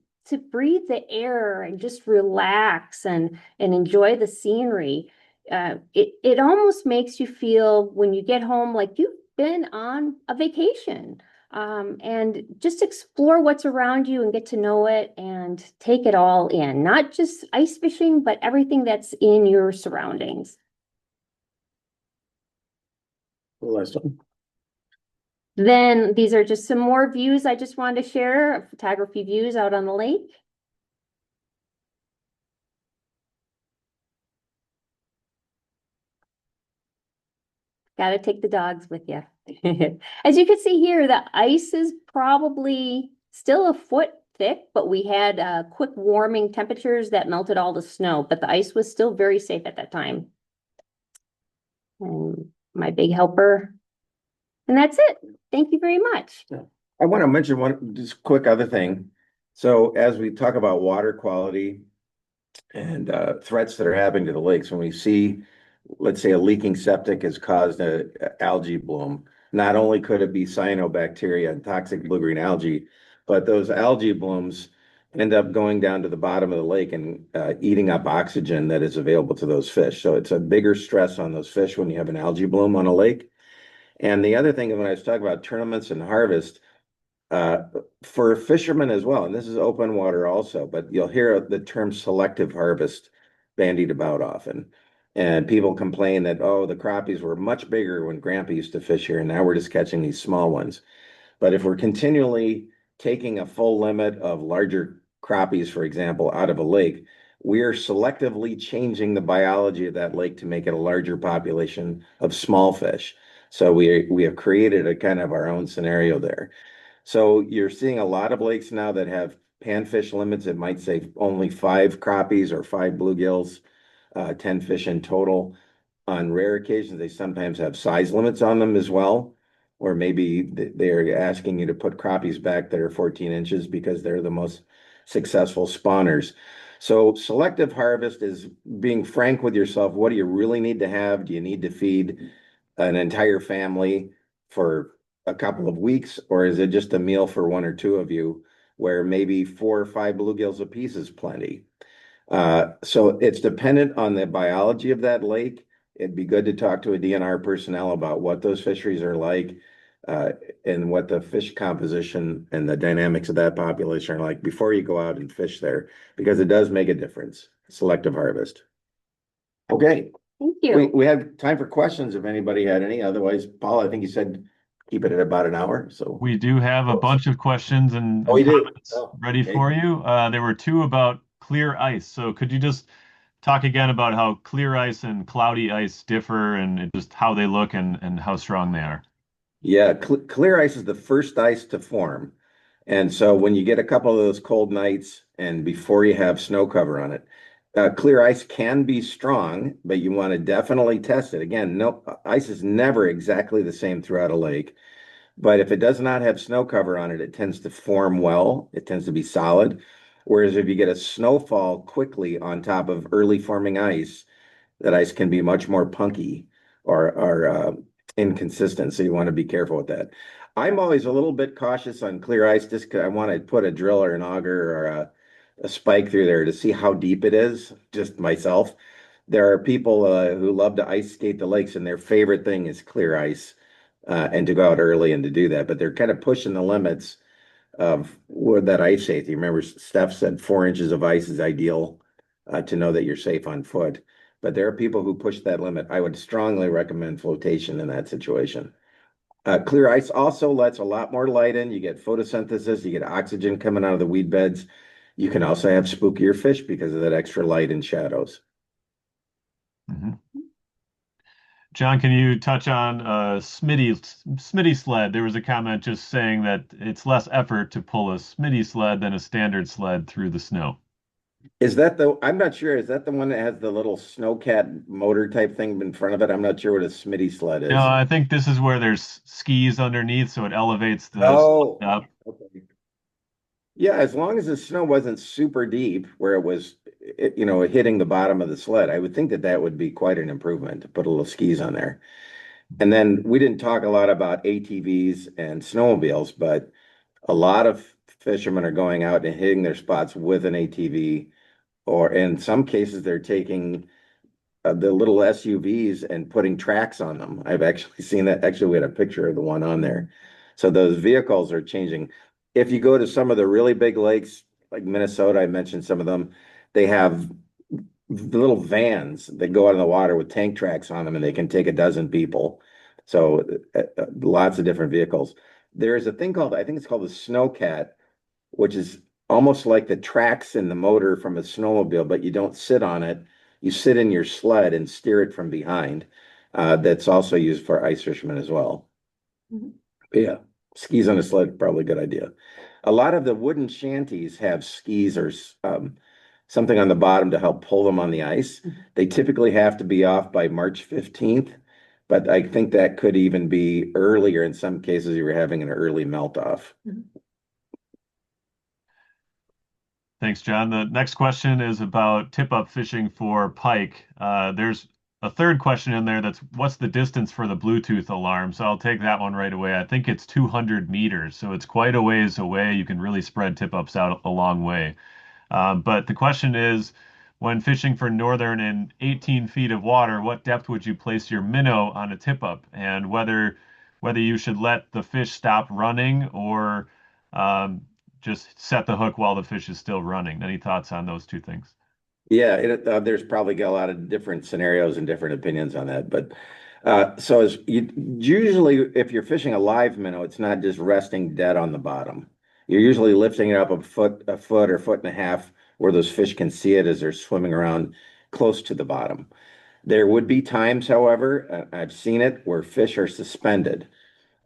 breathe the air and just relax and enjoy the scenery. It almost makes you feel when you get home like you've been on a vacation, and just explore what's around you and get to know it and take it all in, not just ice fishing, but everything that's in your surroundings. The last one. Then these are just some more views I just wanted to share of photography views out on the lake. Got to take the dogs with you. As you can see here, the ice is probably still a foot thick, but we had quick warming temperatures that melted all the snow, but the ice was still very safe at that time. And my big helper. And that's it. Thank you very much. I want to mention one just quick other thing. So as we talk about water quality and threats that are happening to the lakes, when we see, let's say, a leaking septic has caused a algae bloom, not only could it be cyanobacteria and toxic blue-green algae, but those algae blooms end up going down to the bottom of the lake and eating up oxygen that is available to those fish. So it's a bigger stress on those fish when you have an algae bloom on a lake. And the other thing, when I was talking about tournaments and harvest, for fishermen as well, and this is open water also, but you'll hear the term selective harvest bandied about often. And people complain that, oh, the crappies were much bigger when Grandpa used to fish here, and now we're just catching these small ones. But if we're continually taking a full limit of larger crappies, for example, out of a lake, we are selectively changing the biology of that lake to make it a larger population of small fish. So we have created a kind of our own scenario there. So you're seeing a lot of lakes now that have panfish limits. It might say only 5 crappies or 5 bluegills, 10 fish in total. On rare occasions, they sometimes have size limits on them as well. or maybe they're asking you to put crappies back that are 14 inches because they're the most successful spawners. So selective harvest is being frank with yourself. What do you really need to have? Do you need to feed an entire family for a couple of weeks, or is it just a meal for one or two of you where maybe 4 or 5 bluegills a piece is plenty? So it's dependent on the biology of that lake. It'd be good to talk to a DNR personnel about what those fisheries are like, uh, and what the fish composition and the dynamics of that population are like before you go out and fish there, because it does make a difference. Selective harvest. Okay, Thank we, you. we have time for questions if anybody had any. Otherwise, Paul, I think you said keep it at about an hour, so. We do have a bunch of questions and, Oh, you do? comments Oh, ready okay. for you. There were two about clear ice. So could you just talk again about how clear ice and cloudy ice differ and just how they look and how strong they are? Yeah, clear ice is the first ice to form. And so when you get a couple of those cold nights and before you have snow cover on it, clear ice can be strong, but you want to definitely test it. Again, no, ice is never exactly the same throughout a lake. But if it does not have snow cover on it, it tends to form well. It tends to be solid. Whereas if you get a snowfall quickly on top of early forming ice, that ice can be much more punky or inconsistent. So you want to be careful with that. I'm always a little bit cautious on clear ice just because I want to put a drill or an auger or a spike through there to see how deep it is, just myself. There are people who love to ice skate the lakes, and their favorite thing is clear ice, and to go out early and to do that. But they're kind of pushing the limits of what that ice safety. Remember, Steph said 4 inches of ice is ideal to know that you're safe on foot. But there are people who push that limit. I would strongly recommend flotation in that situation. Clear ice also lets a lot more light in. You get photosynthesis, you get oxygen coming out of the weed beds. You can also have spookier fish because of that extra light and shadows. Mhm. John, can you touch on Smitty sled? There was a comment just saying that it's less effort to pull a Smitty sled than a standard sled through the snow. Is that I'm not sure, is that the one that has the little snowcat motor type thing in front of it? I'm not sure what a Smitty sled No, is. I think this is where there's skis underneath, so it elevates the Oh, sled up. okay. Yeah, as long as the snow wasn't super deep where it was, hitting the bottom of the sled, I would think that that would be quite an improvement to put a little skis on there. And then we didn't talk a lot about ATVs and snowmobiles, but a lot of fishermen are going out and hitting their spots with an ATV, or in some cases, they're taking the little SUVs and putting tracks on them. I've actually seen that. Actually, we had a picture of the one on there. So those vehicles are changing. If you go to some of the really big lakes, like Minnesota, I mentioned some of them, they have the little vans that go out in the water with tank tracks on them, and they can take a dozen people. So lots of different vehicles. There's a thing called, I think it's called the Snowcat, which is almost like the tracks in the motor from a snowmobile, but you don't sit on it. You sit in your sled and steer it from behind. That's also used for ice fishermen as well. Mhm. Yeah, skis on a sled, probably a good idea. A lot of the wooden shanties have skis or something on the bottom to help pull them on the ice. They typically have to be off by March 15th, but I think that could even be earlier in some cases. You were having an early melt off. Thanks, John. The next question is about tip-up fishing for pike. There's a third question in there that's what's the distance for the Bluetooth alarm? So I'll take that one right away. I think it's 200 meters, so it's quite a ways away. You can really spread tip-ups out a long way. But the question is, when fishing for northern and 18 feet of water, what depth would you place your minnow on a tip-up? And whether you should let the fish stop running or um, just set the hook while the fish is still running. Any thoughts on those two things? Yeah, there's probably a lot of different scenarios and different opinions on that. But so as usually, if you're fishing a live minnow, it's not just resting dead on the bottom. You're usually lifting it up a foot or foot and a half, where those fish can see it as they're swimming around close to the bottom. There would be times, however, I've seen it where fish are suspended.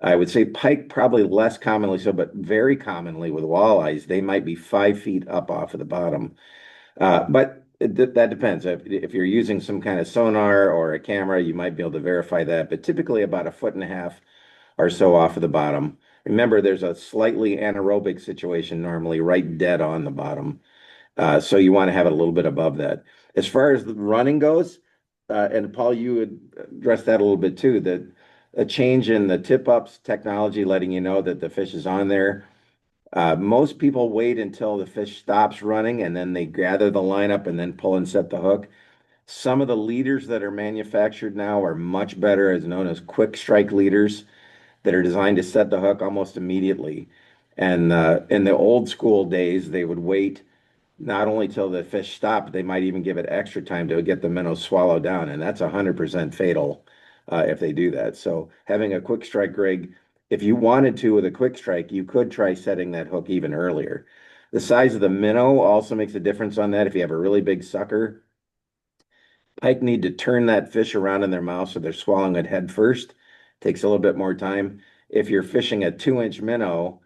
I would say pike probably less commonly so, but very commonly with walleyes, they might be 5 feet up off of the bottom. But that depends. If you're using some kind of sonar or a camera, you might be able to verify that. But typically about a foot and a half or so off of the bottom. Remember, there's a slightly anaerobic situation normally right dead on the bottom. So you want to have it a little bit above that. As far as the running goes, and Paul, you would address that a little bit too, that a change in the tip ups technology letting you know that the fish is on there. Most people wait until the fish stops running and then they gather the line up and then pull and set the hook. Some of the leaders that are manufactured now are much better, as known as quick strike leaders that are designed to set the hook almost immediately. And in the old school days, they would wait not only till the fish stopped, they might even give it extra time to get the minnow swallowed down, and that's 100% fatal if they do that. So having a quick strike rig, if you wanted to with a quick strike, you could try setting that hook even earlier. The size of the minnow also makes a difference on that. If you have a really big sucker, pike need to turn that fish around in their mouth so they're swallowing it head first. Takes a little bit more time. If you're fishing a 2-inch minnow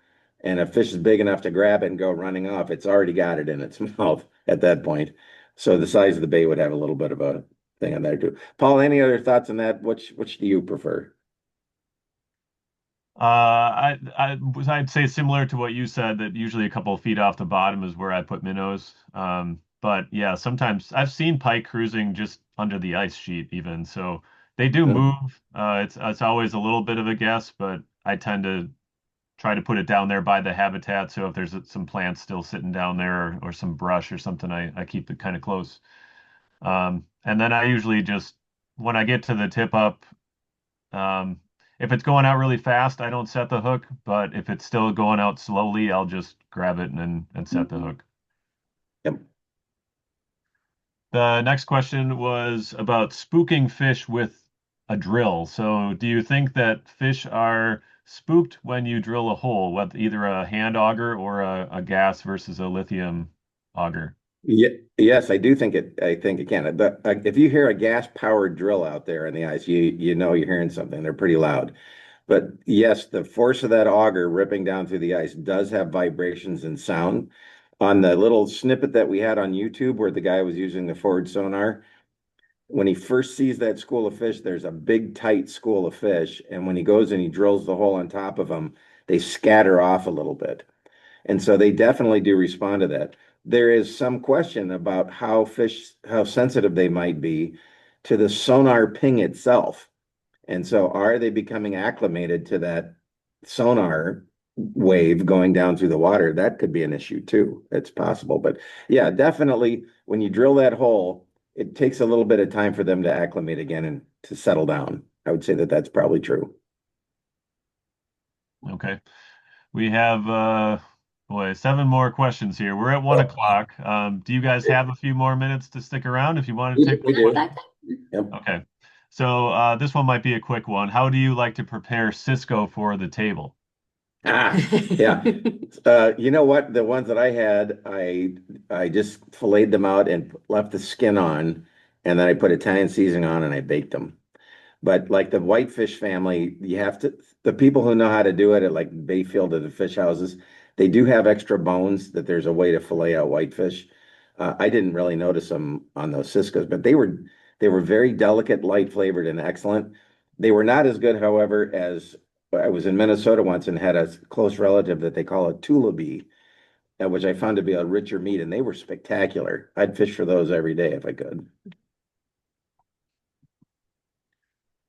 and a fish is big enough to grab it and go running off, it's already got it in its mouth at that point. So the size of the bait would have a little bit of a thing on there too. Paul, any other thoughts on that? Which do you prefer? I'd say similar to what you said, that usually a couple of feet off the bottom is where I put minnows. But yeah, sometimes I've seen pike cruising just under the ice sheet even. So they do Oh, move. It's always a little bit of a guess, but I tend to try to put it down there by the habitat. So if there's some plants still sitting down there or some brush or something, I keep it kind of close. And then I usually just, when I get to the tip up, um, if it's going out really fast, I don't set the hook, but if it's still going out slowly, I'll just grab it and set the hook. yep. The next question was about spooking fish with a drill. So, do you think that fish are spooked when you drill a hole with either a hand auger or a gas versus a lithium auger? Yeah, yes, I do think it. I think it can. If you hear a gas-powered drill out there in the ice, you know you're hearing something. They're pretty loud. But yes, the force of that auger ripping down through the ice does have vibrations and sound. On the little snippet that we had on YouTube where the guy was using the forward sonar, when he first sees that school of fish, there's a big, tight school of fish. And when he goes and he drills the hole on top of them, they scatter off a little bit. And so they definitely do respond to that. There is some question about how sensitive they might be to the sonar ping itself. And so are they becoming acclimated to that sonar wave going down through the water? That could be an issue too. It's possible. But yeah, definitely when you drill that hole, it takes a little bit of time for them to acclimate again and to settle down. I would say that that's probably true. Okay. We have boy, 7 more questions here. We're at 1 o'clock. Do you guys have a few more minutes to stick around if you want to take We one? do. Yep. Okay. So this one might be a quick one. How do you like to prepare Cisco for the table? Yeah. You know what? The ones that I had, I just filleted them out and left the skin on, and then I put Italian seasoning on and I baked them. But like the whitefish family, you have to, the people who know how to do it at like Bayfield or the fish houses, they do have extra bones that there's a way to fillet out whitefish. I didn't really notice them on those Cisco's, but they were very delicate, light flavored, and excellent. They were not as good, however, as I was in Minnesota once and had a close relative that they call a tulabee, which I found to be a richer meat, and they were spectacular. I'd fish for those every day if I could.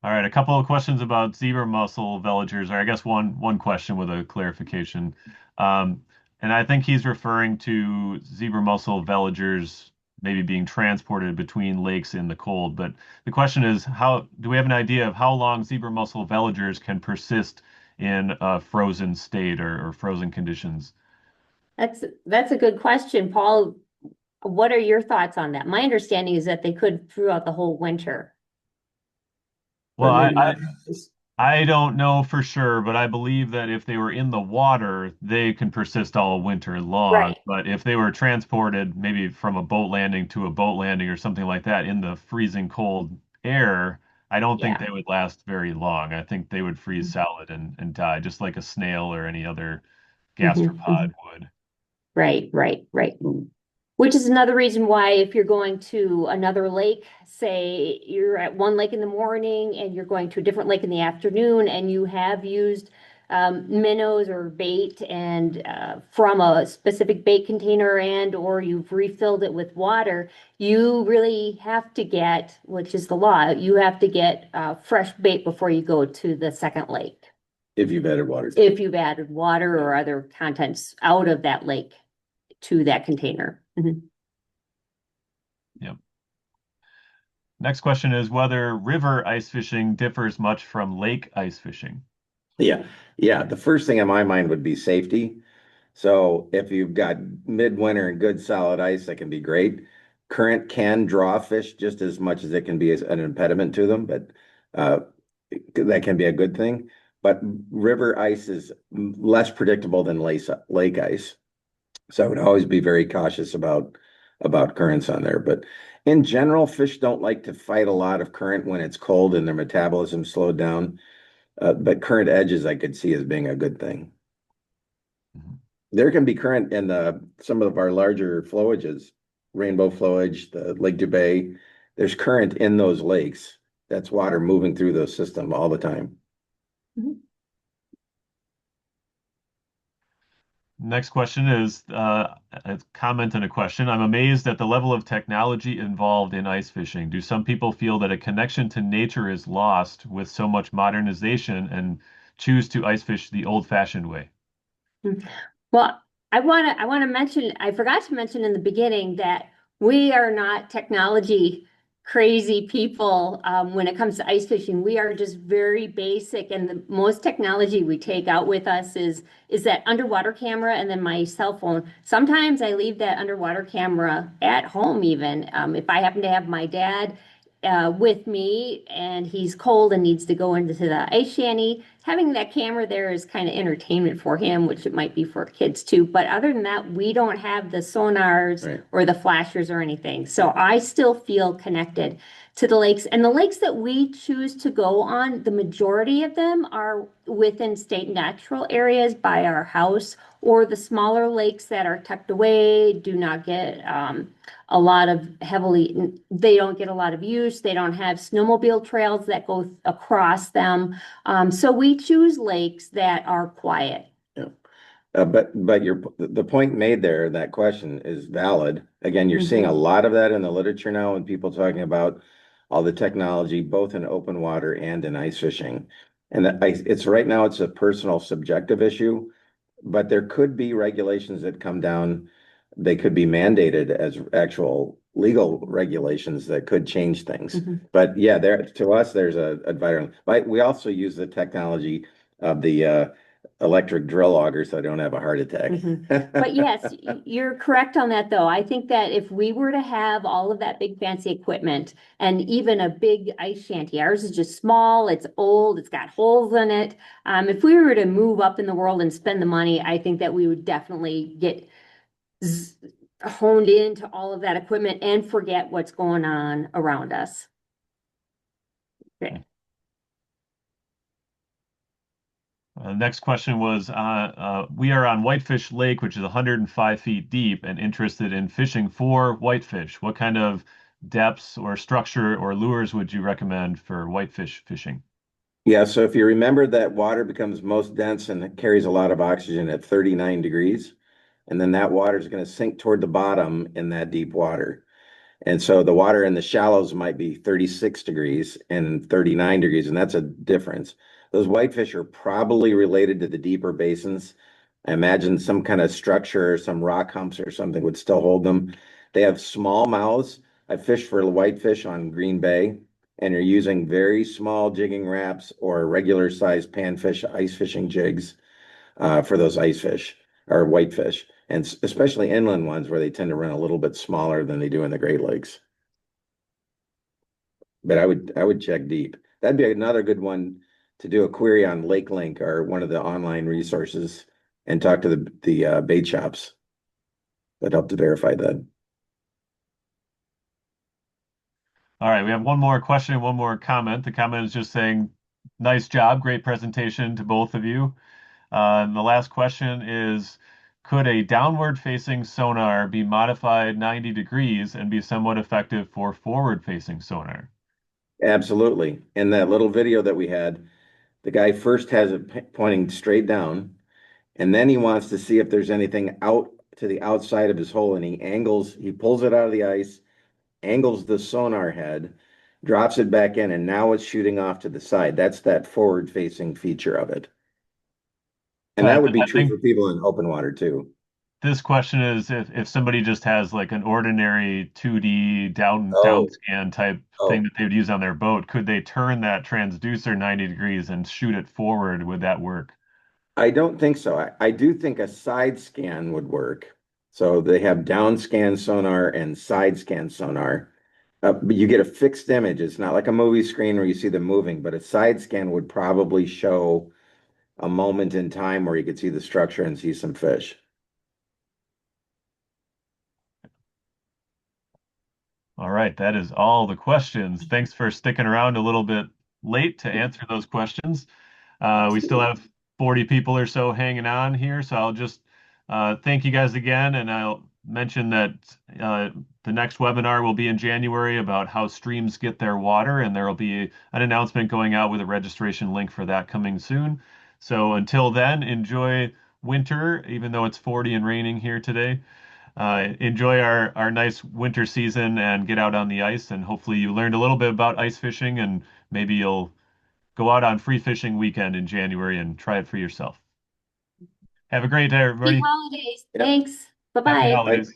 All right, a couple of questions about zebra mussel veligers, or I guess one question with a clarification. Um, and I think he's referring to zebra mussel veligers maybe being transported between lakes in the cold. But the question is, how do we have an idea of how long zebra mussel veligers can persist in a frozen state or frozen conditions? That's a good question, Paul. What are your thoughts on that? My understanding is that they could throughout the whole winter. Well, But maybe not. I don't know for sure, but I believe that if they were in the water, they can persist all winter long. Right. But if they were transported maybe from a boat landing to a boat landing or something like that in the freezing cold air, I don't think Yeah. they would last very long. I think they would freeze solid and die, just like a snail or any other Mhm. gastropod would. Right, right, right. Which is another reason why if you're going to another lake, say you're at one lake in the morning and you're going to a different lake in the afternoon and you have used minnows or bait and from a specific bait container and or you've refilled it with water, you really have to get, which is the law, you have to get fresh bait before you go to the second lake. If you've added water. If you've added water or other contents out of that lake to that container. Mhm. Yep. Next question is whether river ice fishing differs much from lake ice fishing. Yeah, yeah. The first thing in my mind would be safety. So if you've got midwinter and good solid ice, that can be great. Current can draw fish just as much as it can be as an impediment to them, but uh, that can be a good thing. But river ice is less predictable than lake ice. So I would always be very cautious about currents on there. But in general, fish don't like to fight a lot of current when it's cold and their metabolism slowed down. But current edges I could see as being a good thing. Mhm. There can be current in some of our larger flowages, rainbow flowage, the Lake Dubay. There's current in those lakes. That's water moving through those systems all the time. Next question is a comment and a question. I'm amazed at the level of technology involved in ice fishing. Do some people feel that a connection to nature is lost with so much modernization and choose to ice fish the old-fashioned way? Well, I want to mention, I forgot to mention in the beginning that we are not technology crazy people when it comes to ice fishing. We are just very basic, and the most technology we take out with us is that underwater camera and then my cell phone. Sometimes I leave that underwater camera at home even. If I happen to have my dad with me and he's cold and needs to go into the ice shanty, having that camera there is kind of entertainment for him, which it might be for kids too. But other than that, we don't have the sonars Right. or the flashers or anything. So I still feel connected to the lakes. And the lakes that we choose to go on, the majority of them are within state natural areas by our house, or the smaller lakes that are tucked away do not get a lot of they don't get a lot of use. They don't have snowmobile trails that go across them. So we choose lakes that are quiet. Yeah. But the point made there, that question is valid. Again, you're seeing a lot of that in the literature now and people talking about all the technology, both in open water and in ice fishing. And it's right now, it's a personal subjective issue, but there could be regulations that come down. They could be mandated as actual legal regulations that could change things. But yeah, to us, there's a environment. But we also use the technology of the electric drill auger so I don't have a heart attack. But yes, you're correct on that, though. I think that if we were to have all of that big fancy equipment and even a big ice shanty, ours is just small, it's old, it's got holes in it. If we were to move up in the world and spend the money, I think that we would definitely get honed into all of that equipment and forget what's going on around us. Okay. Next question was, we are on Whitefish Lake, which is 105 feet deep, and interested in fishing for whitefish. What kind of depths or structure or lures would you recommend for whitefish fishing? Yeah, so if you remember that water becomes most dense and it carries a lot of oxygen at 39 degrees, and then that water is going to sink toward the bottom in that deep water. And so the water in the shallows might be 36 degrees and 39 degrees, and that's a difference. Those whitefish are probably related to the deeper basins. I imagine some kind of structure, some rock humps or something would still hold them. They have small mouths. I fished for whitefish on Green Bay, and you're using very small jigging Raps or regular sized panfish ice fishing jigs for those ice fish or whitefish, and especially inland ones where they tend to run a little bit smaller than they do in the Great Lakes. But I would check deep. That'd be another good one to do a query on Lake Link or one of the online resources and talk to the bait shops that help to verify that. All right, we have one more question and one more comment. The comment is just saying, nice job, great presentation to both of you. And the last question is, could a downward facing sonar be modified 90 degrees and be somewhat effective for forward facing sonar? Absolutely. In that little video that we had, the guy first has it pointing straight down, and then he wants to see if there's anything out to the outside of his hole, and he pulls it out of the ice, angles the sonar head, drops it back in, and now it's shooting off to the side. That's that forward facing feature of it. And I, that would be I true think for people in open water too. this question is if somebody just has like an ordinary 2D down Oh, scan type thing oh, that they would use on their boat, could they turn that transducer 90 degrees and shoot it forward? Would that work? I don't think so. I do think a side scan would work. So they have down scan sonar and side scan sonar. But you get a fixed image. It's not like a movie screen where you see them moving, but a side scan would probably show a moment in time where you could see the structure and see some fish. All right, that is all the questions. Thanks for sticking around a little bit late to answer those questions. We still Absolutely. have 40 people or so hanging on here, so I'll just thank you guys again, and I'll mention that the next webinar will be in January about how streams get their water, and there will be an announcement going out with a registration link for that coming soon. So until then, enjoy winter, even though it's 40 and raining here today. Enjoy our nice winter season and get out on the ice, and hopefully you learned a little bit about ice fishing, and maybe you'll go out on free fishing weekend in January and try it for yourself. Have a great day, Happy everybody. holidays. Yep. Thanks. Happy Bye-bye. Bye. holidays.